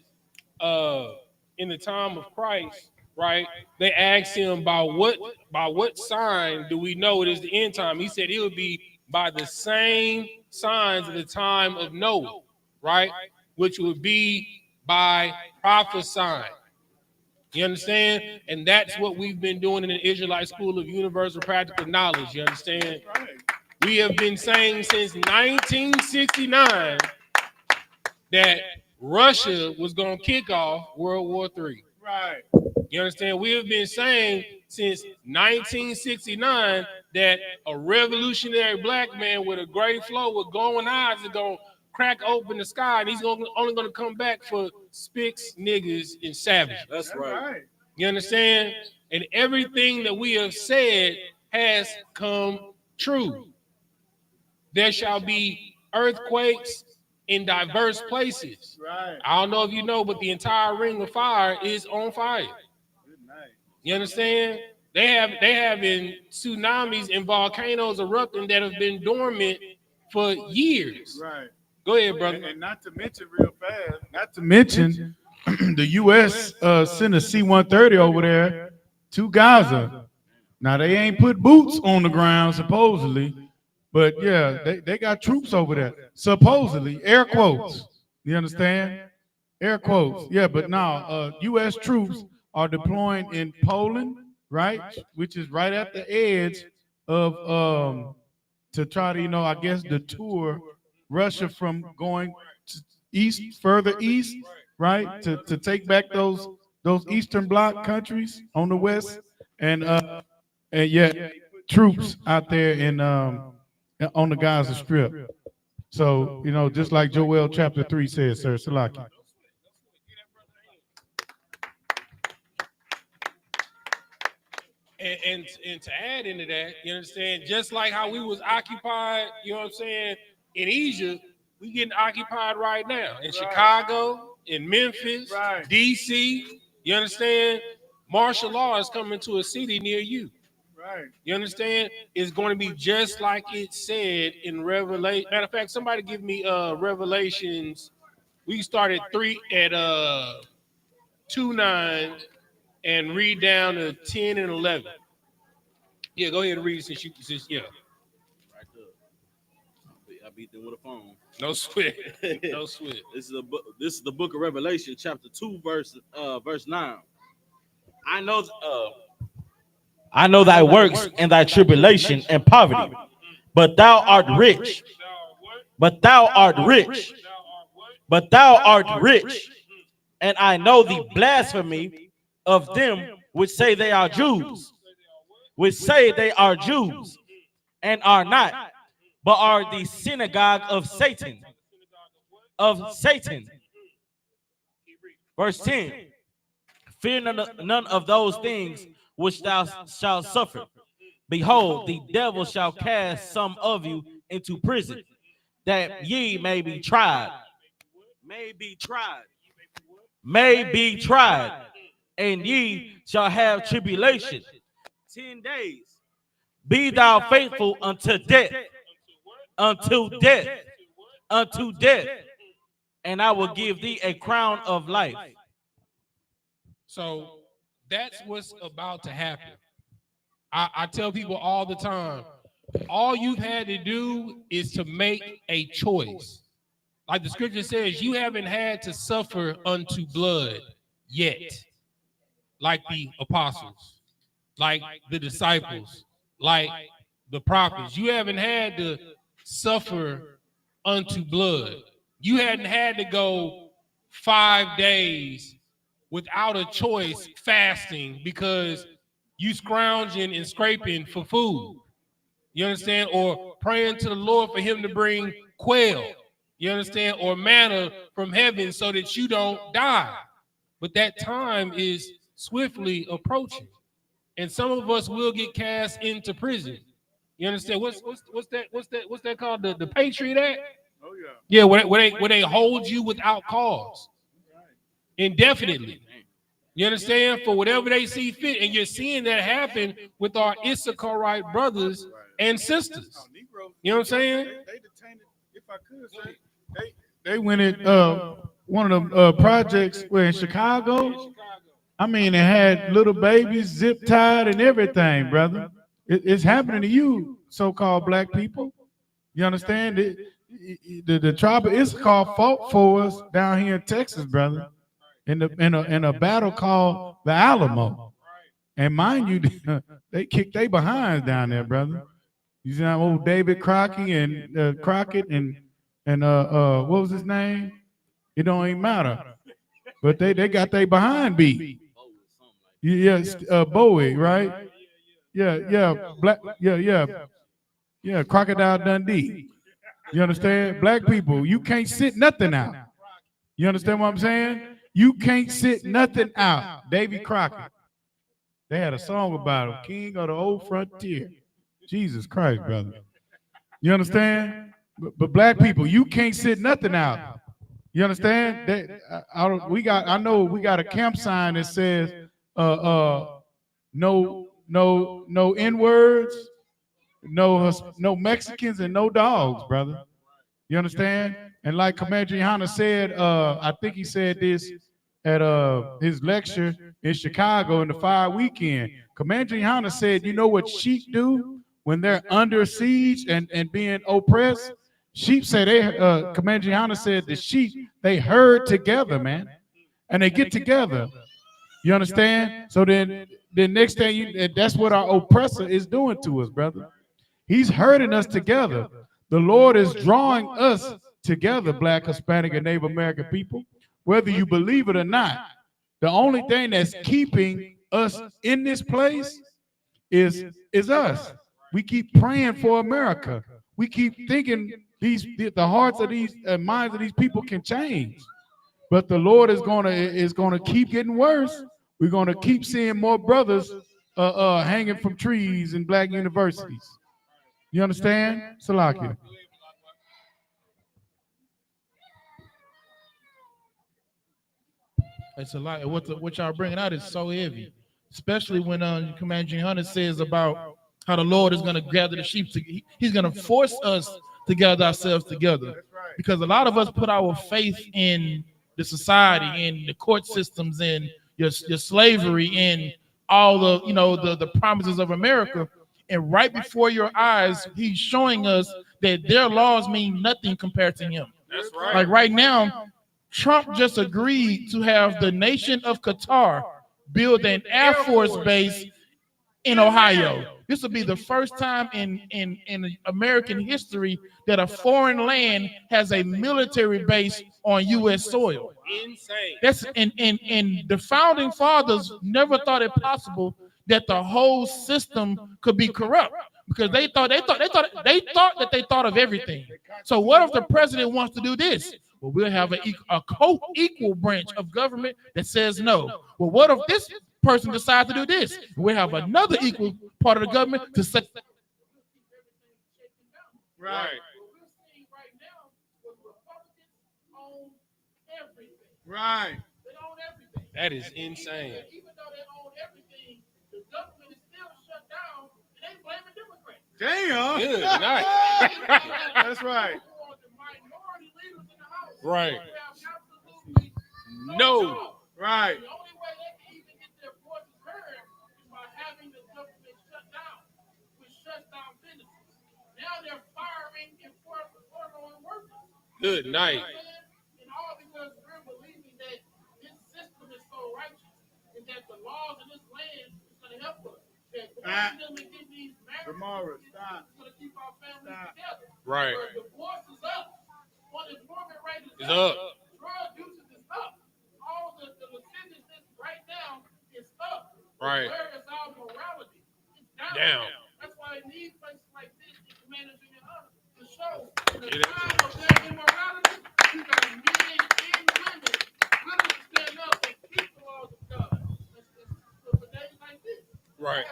in the time of Christ, right? They asked him by what sign do we know it is the end time? He said it would be by the same signs of the time of Noah, right? Which would be by prophesying. You understand? And that's what we've been doing in the Israelite School of Universal Practical Knowledge. You understand? We have been saying since 1969 that Russia was going to kick off World War III. Right. You understand? We have been saying since 1969 that a revolutionary black man with a great flow with glowing eyes is going to crack open the sky, and he's only going to come back for spics, niggas, and savages. That's right. You understand? And everything that we have said has come true. There shall be earthquakes in diverse places. Right. I don't know if you know, but the entire ring of fire is on fire. You understand? They have in tsunamis and volcanoes erupting that have been dormant for years. Right. Go ahead, brother. And not to mention real fast, Not to mention, the U.S. Sent a C-130 over there to Gaza. Now, they ain't put boots on the ground, supposedly, but yeah, they got troops over there. Supposedly, air quotes. You understand? Air quotes. Yeah, but now, U.S. troops are deploying in Poland, right? Which is right at the edge of, to try to, I guess, deter Russia from going east, further east, right? To take back those Eastern Bloc countries on the west, and yeah, troops out there in on the Gaza Strip. So just like Joel chapter 3 says, sir, Salaki. And to add into that, you understand, just like how we was occupied, you know what I'm saying, in Egypt, we getting occupied right now in Chicago, in Memphis, Right. DC. You understand? Martial law is coming to a city near you. Right. You understand? It's going to be just like it said in Revelation. Matter of fact, somebody give me Revelations. We started 2:9 and read down to 10 and 11. Yeah, go ahead and read since yeah. Right there. I beat them with a phone. No sweat. No sweat. This is the book of Revelation, chapter 2, verse 9. I know thy works and thy tribulation and poverty, but thou art rich. But thou art rich. But thou art rich. And I know the blasphemy of them which say they are Jews, and are not, but are the synagogue of Satan. Verse 10. Fear none of those things which thou shalt suffer. Behold, the devil shall cast some of you into prison, that ye may be tried. And ye shall have tribulation 10 days. Be thou faithful unto death. And I will give thee a crown of life. So that's what's about to happen. I tell people all the time, all you've had to do is to make a choice. Like the scripture says, you haven't had to suffer unto blood yet. Like the apostles, like the disciples, like the prophets. You haven't had to suffer unto blood. You hadn't had to go 5 days without a choice fasting because you scrounging and scraping for food. You understand? Or praying to the Lord for him to bring quail. You understand? Or manna from heaven so that you don't die. But that time is swiftly approaching. And some of us will get cast into prison. You understand? What's that called? The Patriot Act? Oh yeah. Yeah, where they hold you without cause. Indefinitely. You understand? For whatever they see fit. And you're seeing that happen with our Issacharite brothers and sisters. You know what I'm saying? They detained it, if I could say, They went in one of the projects where in Chicago. I mean, it had little babies zip tied and everything, brother. It's happening to you, so-called black people. You understand? The tribe of Issachar fought for us down here in Texas, brother, in a battle called the Alamo. And mind you, they kicked their behinds down there, brother. You see how old David Crockett and Crockett and what was his name? It don't even matter. But they got their behind beat. Yes, Bowie, right? Yeah, black, yeah, Crocodile Dundee. You understand? Black people, you can't sit nothing out. You understand what I'm saying? You can't sit nothing out. Davy Crockett. They had a song about him, King of the Old Frontier. Jesus Christ, brother. You understand? But black people, you can't sit nothing out. You understand? I know we got a camp sign that says no N-words, no Mexicans, and no dogs, brother. You understand? And like Commander YAHANNA said, I think he said this at his lecture in Chicago in the fire weekend. Commander YAHANNA said, you know what sheep do when they're under siege and being oppressed? Sheep say Commander YAHANNA said the sheep, they herd together, man. And they get together. You understand? So then the next thing, that's what our oppressor is doing to us, brother. He's herding us together. The Lord is drawing us together, black, Hispanic, and Native American people, whether you believe it or not. The only thing that's keeping us in this place is us. We keep praying for America. We keep thinking the hearts of these minds of these people can change. But the Lord is gonna keep getting worse. We're gonna keep seeing more brothers hanging from trees in black universities. You understand? Salakia. It's a lot. What y'all bringing out is so heavy, especially when Commander Hunter says about how the Lord is going to gather the sheep. He's going to force us to gather ourselves together, because a lot of us put our faith in the society, in the court systems, in your slavery, in all the promises of America. And right before your eyes, he's showing us that their laws mean nothing compared to him. That's right. Like right now, Trump just agreed to have the nation of Qatar build an Air Force base in Ohio. This will be the first time in American history that a foreign land has a military base on U.S. soil. Insane. That's and the founding fathers never thought it possible that the whole system could be corrupt, because they thought that they thought of everything. So what if the president wants to do this? Well, we'll have a co-equal branch of government that says no. Well, what if this person decides to do this? We'll have another equal part of the government to say. Right. Right. That is insane. Even though they own everything, the government is still shut down, and they blaming Democrats. Damn. Good night. That's right. Right. No. Right. The only way they can even get their voices heard is by having the government shut down, which shuts down businesses. Now they're firing and furloughing workers. Good night. And all because we're believing that this system is so righteous and that the laws of this land is going to help us. Tomorrow, stop. Keep our family together. Right. Divorce is up. Unemployment rate is up. Drug usage is up. All the licentiousness right now is up. Right. Where is our morality? It's Down. That's why they need places like this in Commanders and others to show the Yeah, time of their immorality. You got men and women willing to stand up and keep the laws of God. For days like this. Right.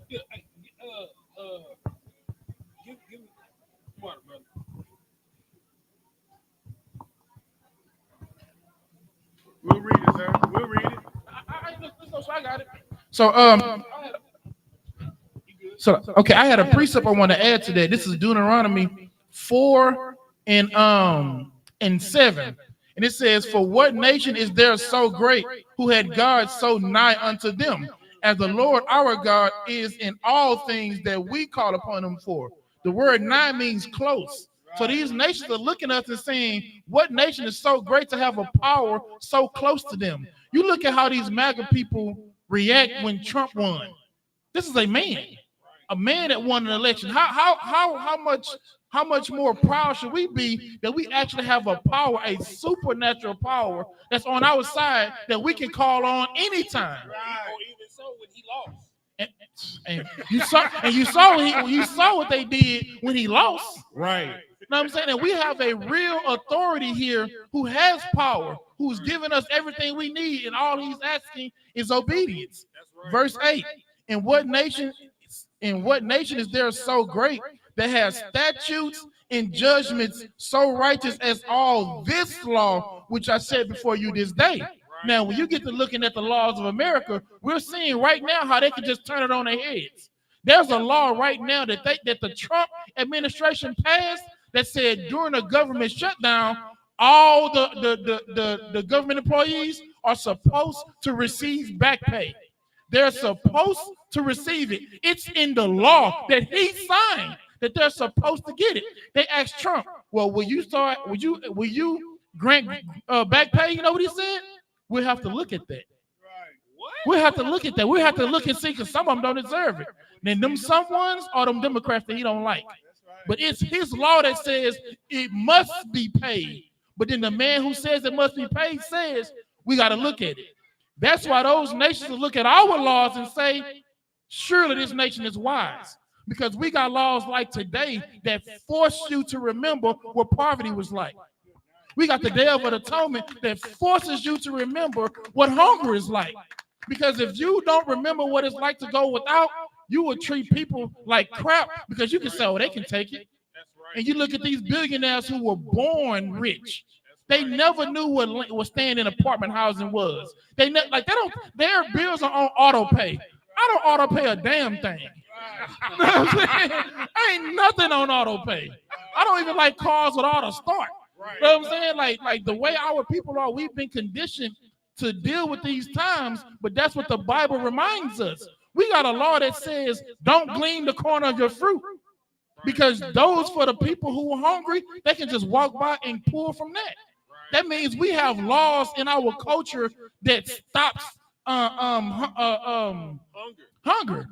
Yeah, Give me water, brother. We'll read it, sir. We'll read it. So I got it. So okay, I had a precept I want to add to that. This is Deuteronomy 4 and 7. And it says, "For what nation is there so great who had God so nigh unto them, as the Lord our God is in all things that we call upon him for?" The word nigh means close. So these nations are looking at us and saying, what nation is so great to have a power so close to them? You look at how these MAGA people react when Trump won. This is a man that won an election. How much more proud should we be that we actually have a power, a supernatural power that's on our side that we can call on anytime? Or even so when he lost. And you saw what they did when he lost. Right. You know what I'm saying? And we have a real authority here who has power, who's given us everything we need, and all he's asking is obedience. Right. Verse 8. In what nation is there so great that has statutes and judgments so righteous as all this law which I said before you this day? Now, when you get to looking at the laws of America, we're seeing right now how they can just turn it on their heads. There's a law right now that the Trump administration passed that said during a government shutdown, all the government employees are supposed to receive back pay. They're supposed to receive it. It's in the law that he signed that they're supposed to get it. They asked Trump, "Well, will you grant back pay?" You know what he said? We'll have to look at that. We'll have to look at that. We'll have to look and see, because some of them don't deserve it. Then them some ones are them Democrats that he don't like. But it's his law that says it must be paid. But then the man who says it must be paid says we got to look at it. That's why those nations will look at our laws and say, surely this nation is wise. Because we got laws like today that force you to remember what poverty was like. We got the Day of Atonement that forces you to remember what hunger is like. Because if you don't remember what it's like to go without, you will treat people like crap because you can say, oh, they can take it. And you look at these billionaires who were born rich. They never knew what staying in apartment housing was. Their bills are on auto pay. I don't auto pay a damn thing. You know what I'm saying? Ain't nothing on auto pay. I don't even like cars with auto start. You know what I'm saying? Like the way our people are, we've been conditioned to deal with these times, but that's what the Bible reminds us. We got a law that says don't glean the corner of your fruit, because those for the people who are hungry, they can just walk by and pull from that. That means we have laws in our culture that stops hunger,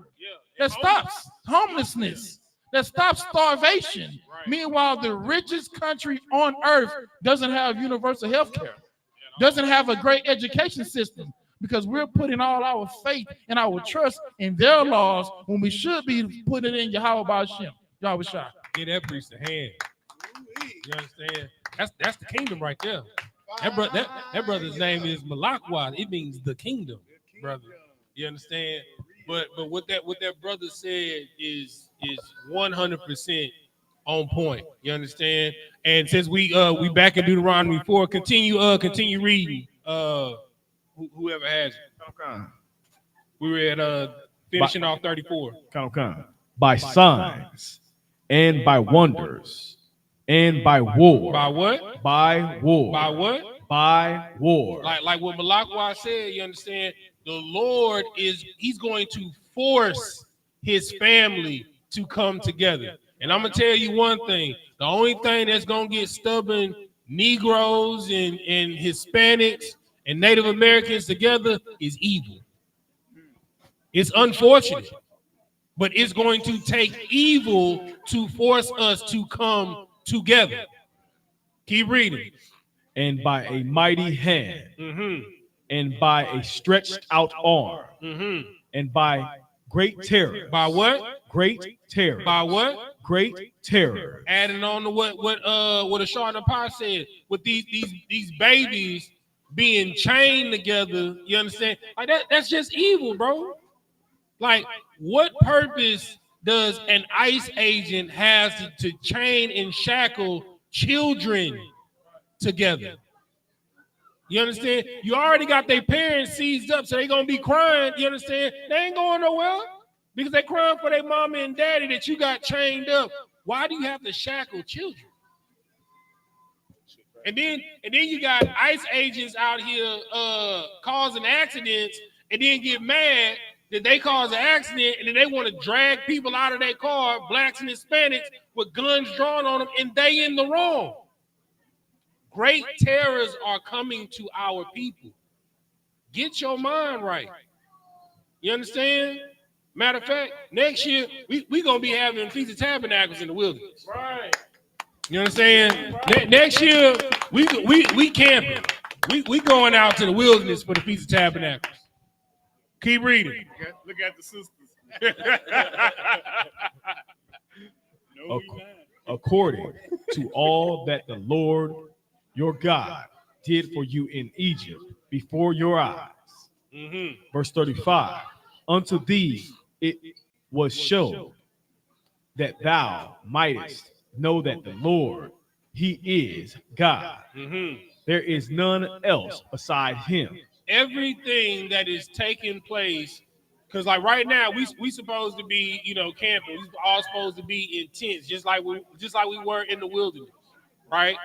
that stops homelessness, that stops starvation. Meanwhile, the richest country on earth doesn't have universal health care, doesn't have a great education system, because we're putting all our faith and our trust in their laws when we should be putting it in Yahweh Shem. Yahweh Shah. Get that priest a hand. You understand? That's the kingdom right there. That brother's name is Malakwa. It means the kingdom, brother. You understand? But what that brother said is 100% on point. You understand? And since we back in Deuteronomy 4, continue reading. Whoever has it. We were at finishing off 34. By signs and by wonders and by war. By what? By war. By what? By war. Like what Malakwa said, you understand? The Lord he's going to force his family to come together. And I'm going to tell you one thing. The only thing that's going to get stubborn Negroes and Hispanics and Native Americans together is evil. It's unfortunate, but it's going to take evil to force us to come together. Keep reading. And by a mighty hand, Mm-hmm. and by a stretched out arm, Mm-hmm. and by great terror. By what? Great terror. By what? Great terror. Adding on to what Ashar Pa said, with these babies being chained together, you understand? Like that's just evil, bro. Like, what purpose does an ICE agent have to chain and shackle children together? You understand? You already got their parents seized up, so they're gonna be crying. You understand? They ain't going nowhere because they crying for their mama and daddy that you got chained up. Why do you have to shackle children? And then you got ICE agents out here causing accidents, and then get mad that they cause an accident, and then they want to drag people out of their car, blacks and Hispanics, with guns drawn on them, and they in the wrong. Great terrors are coming to our people. Get your mind right. You understand? Matter of fact, next year, we going to be having Feast of Tabernacles in the wilderness. Right. You understand? Next year, we camping. We going out to the wilderness for the Feast of Tabernacles. Keep reading. Look at the sisters. No, Ac- we not. According to all that the Lord your God did for you in Egypt before your eyes. Mm-hmm. Verse 35. Unto thee it was shown that thou mightest know that the Lord, he is God. Mm-hmm. There is none else beside him. Everything that is taking place, because like right now we supposed to be, camping. We all supposed to be in tents, just like we were in the wilderness, right?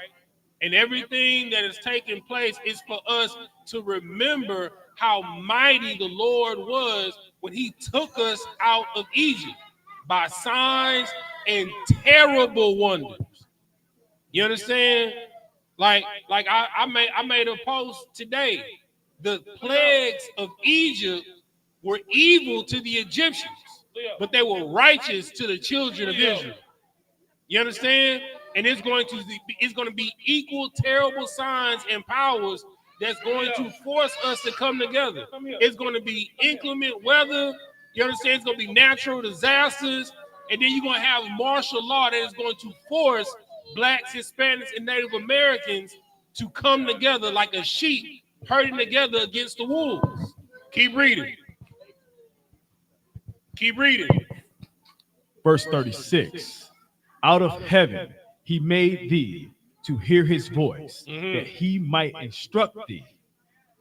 And everything that is taking place is for us to remember how mighty the Lord was when he took us out of Egypt by signs and terrible wonders. You understand? Like I made a post today. The plagues of Egypt were evil to the Egyptians, but they were righteous to the children of Israel. You understand? And it's going to be equal terrible signs and powers that's going to force us to come together. It's going to be inclement weather. You understand? It's going to be natural disasters. And then you're going to have martial law that is going to force blacks, Hispanics, and Native Americans to come together like a sheep herding together against the wolves. Keep reading. Keep reading. Verse 36. Out of heaven he made thee to hear his voice, that he might instruct thee.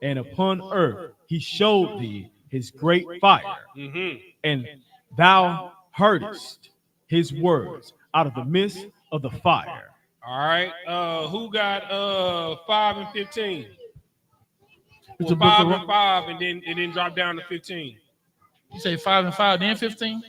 And upon earth he showed thee his great fire, and thou heardest his words out of the midst of the fire. All right. Who got 5 and 15? It's a book 5 of- and 5, and then drop down to 15. You say 5 and 5, then 15?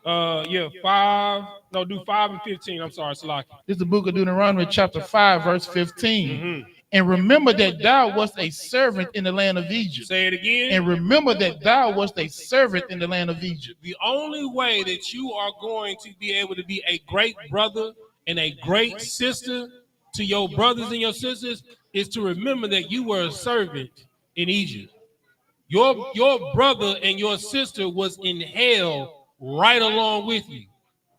Yeah, 5. No, do 5 and 15. I'm sorry, Salaki. This is the book of Deuteronomy, chapter 5, verse 15. And remember that thou wast a servant in the land of Egypt. Say it again. And remember that thou wast a servant in the land of Egypt. The only way that you are going to be able to be a great brother and a great sister to your brothers and your sisters is to remember that you were a servant in Egypt. Your brother and your sister was in hell right along with you.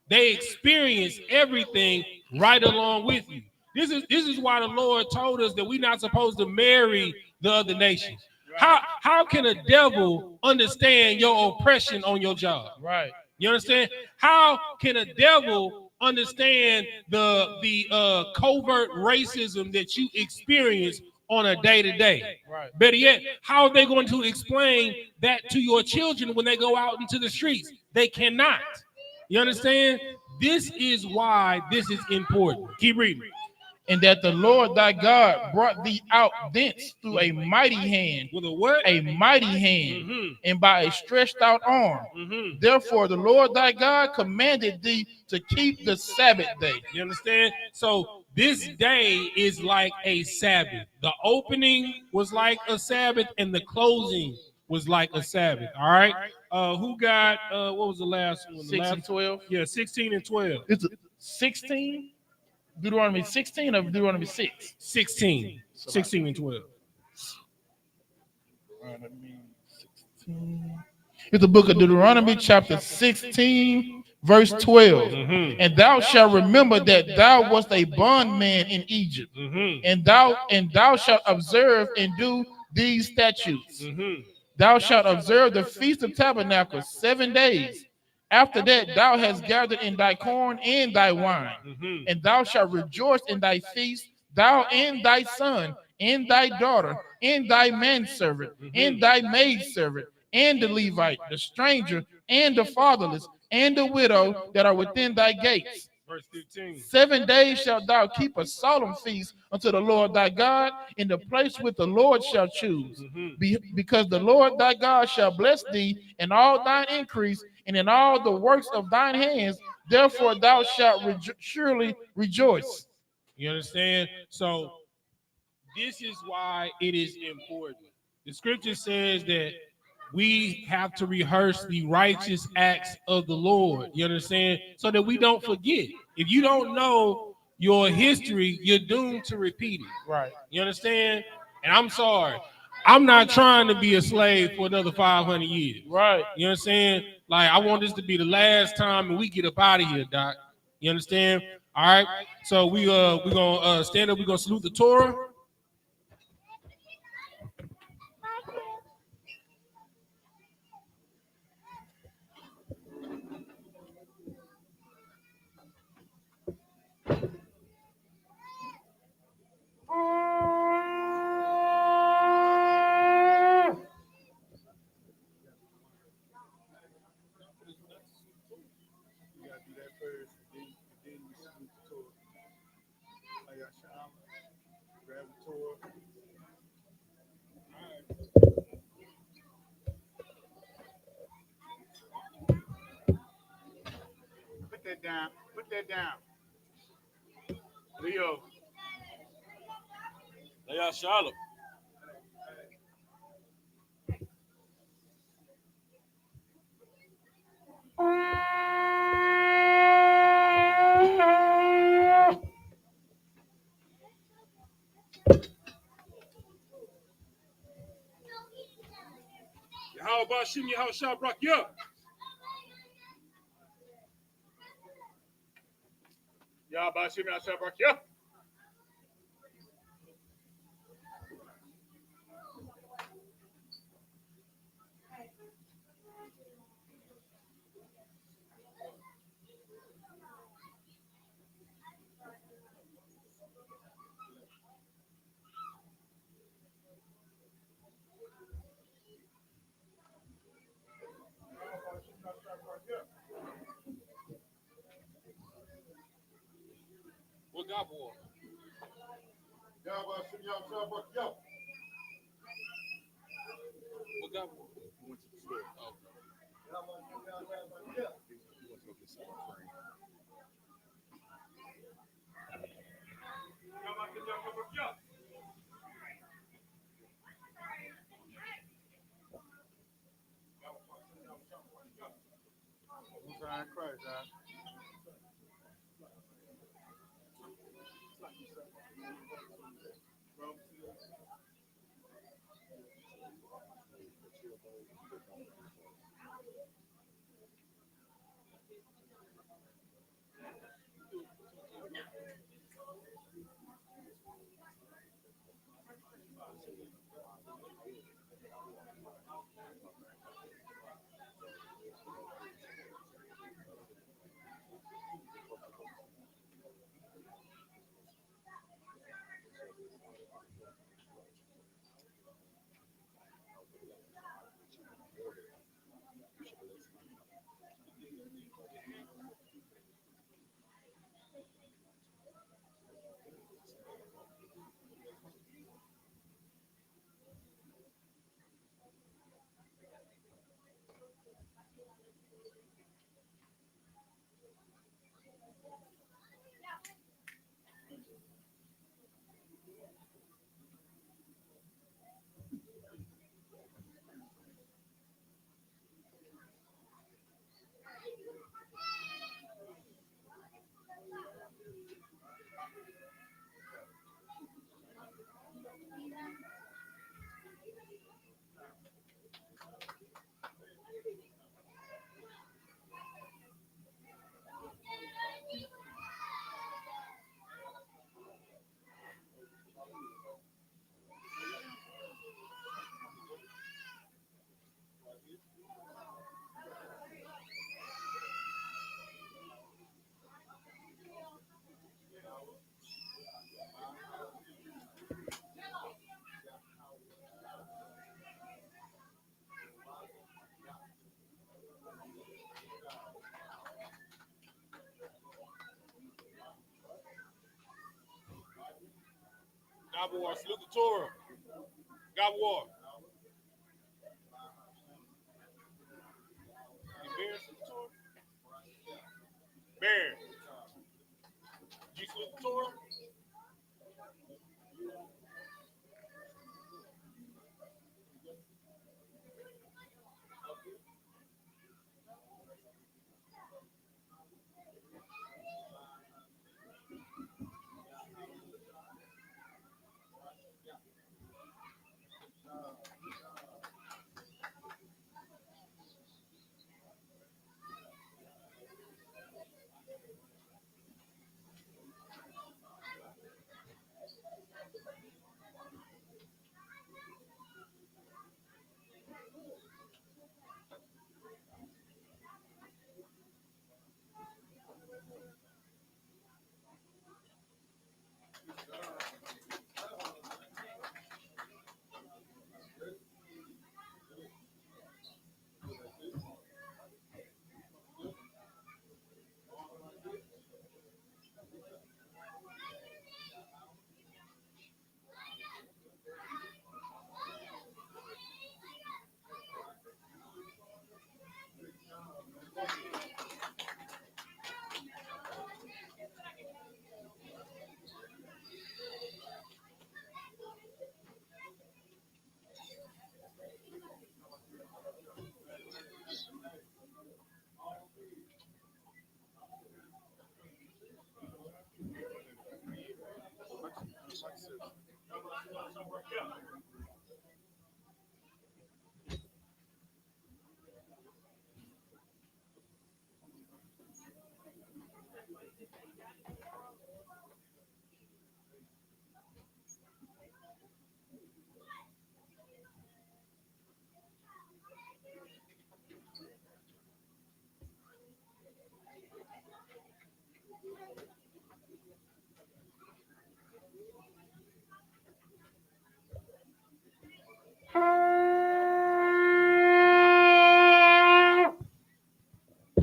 They experienced everything right along with you. This is why the Lord told us that we're not supposed to marry the other nations. How can a devil understand your oppression on your job? Right. You understand? How can a devil understand the covert racism that you experience on a day-to-day? Right. Better yet, how are they going to explain that to your children when they go out into the streets? They cannot. You understand? This is why this is important. Keep reading. And that the Lord thy God brought thee out thence through a mighty hand, With a what? a mighty hand, Mhm. and by a stretched out arm. Mhm. Therefore, the Lord thy God commanded thee to keep the Sabbath day. You understand? So this day is like a Sabbath. The opening was like a Sabbath, and the closing was like a Sabbath. All right. Who got what was the last one? The 6 last, and 12. yeah, 16 and 12. It's 16. Deuteronomy 16 or Deuteronomy 6. 16. 16 and 12. It's the book of Deuteronomy, chapter 16, verse 12. Mhm. And thou shalt remember that thou wast a bondman in Egypt, Mhm. and thou shalt observe and do these statutes. Mhm. Thou shalt observe the feast of tabernacles 7 days. After that, thou hast gathered in thy corn and thy wine, Mhm. and thou shalt rejoice in thy feast, thou and thy son, and thy daughter, and thy manservant, and thy maidservant, and the Levite, the stranger, and the fatherless, and the widow that are within thy gates. Verse 15. 7 days shalt thou keep a solemn feast unto the Lord thy God in the place which the Lord shall choose. Because the Lord thy God shall bless thee in all thine increase and in all the works of thine hands. Therefore thou shalt surely rejoice. You understand? So this is why it is important. The scripture says that we have to rehearse the righteous acts of the Lord. You understand? So that we don't forget. If you don't know your history, you're doomed to repeat it. Right. You understand? And I'm sorry. I'm not trying to be a slave for another 500 years. Right. You understand? Like, I want this to be the last time and we get up out of here, Doc. You understand? All right. So we're gonna stand up, we're gonna salute the Torah. Put that down. Put that down. Leo. They are Shalom. How about Shim Yahweh Shabrak? Yeah. Yahbashim Yashabrak. Yeah. What God boy? Yahbashim Yashabrak. Yeah. What God boy? Christ, Gabawar, salute the Torah. Gabawar. Bear, salute the Torah. Bear. You salute the Torah?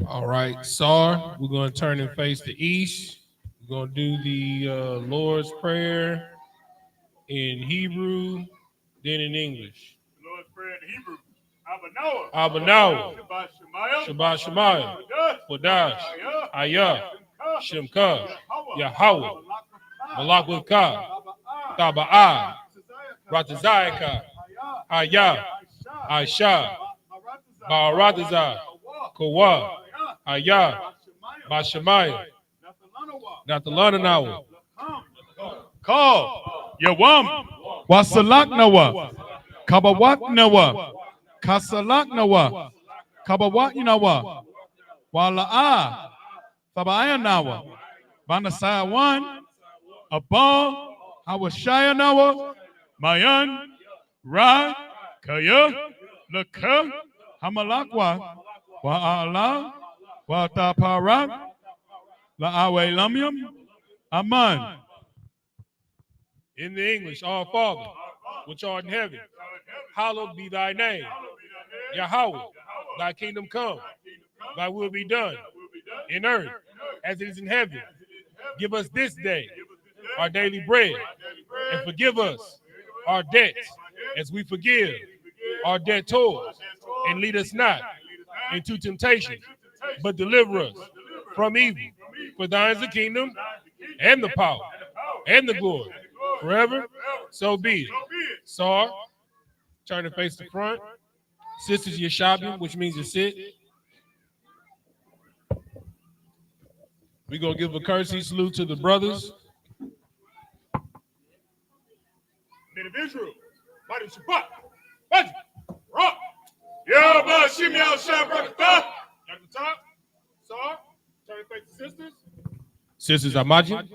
All right, Sar, we're going to turn and face the east. We're going to do the Lord's Prayer in Hebrew, then in English. The Lord's Prayer in Hebrew. Abba Abba Noah, Shabbat Shemayah. Shabbat Shemayah, Wadash, I.S.U.P.K, Yahweh, Malak Taba'a, Ratazayaka, Ayah, Aisha, Baratazah, Kawa, Ayah, Bashamaya, Nathalananawa, Call Yawam Wasalaknawa Kabawatnawa Kasalaknawa Kabawatnawa Wala'a Fabayanawa Banasawan Abal Hawashayanawa Mayan Ra Kaya Laka Hamalakwa Wa'ala Wataparak La'awe Lamyam Aman. in the English, Our Father, which art in heaven, hallowed be thy name. Yahweh, thy kingdom come, thy will be done in earth as it is in heaven. Give us this day our daily bread, and forgive us our debts as we forgive our debtors. And lead us not into temptation, but deliver us from evil. For thine is the kingdom, and the power, and the glory, forever. So be it. Sar, turn to face the front. Sisters, Yeshabim, which means to sit. We're going to give a courtesy salute to the brothers. Men of Israel. Mighty Shabbat. Mighty. Rock. Yahweh Shim Yahweh Shah Barakatah. At the top, Sar, turn to face the sisters. Sisters Amaji.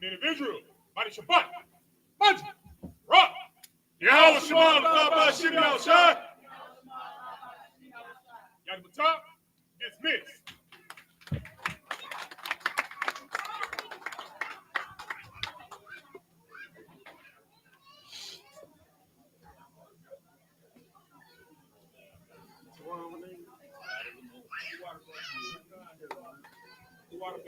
Men of Israel. Mighty Shabbat. Mighty. Rock. Yahweh Shema Barakatah Shim Yahweh Shah. At the top, dismiss.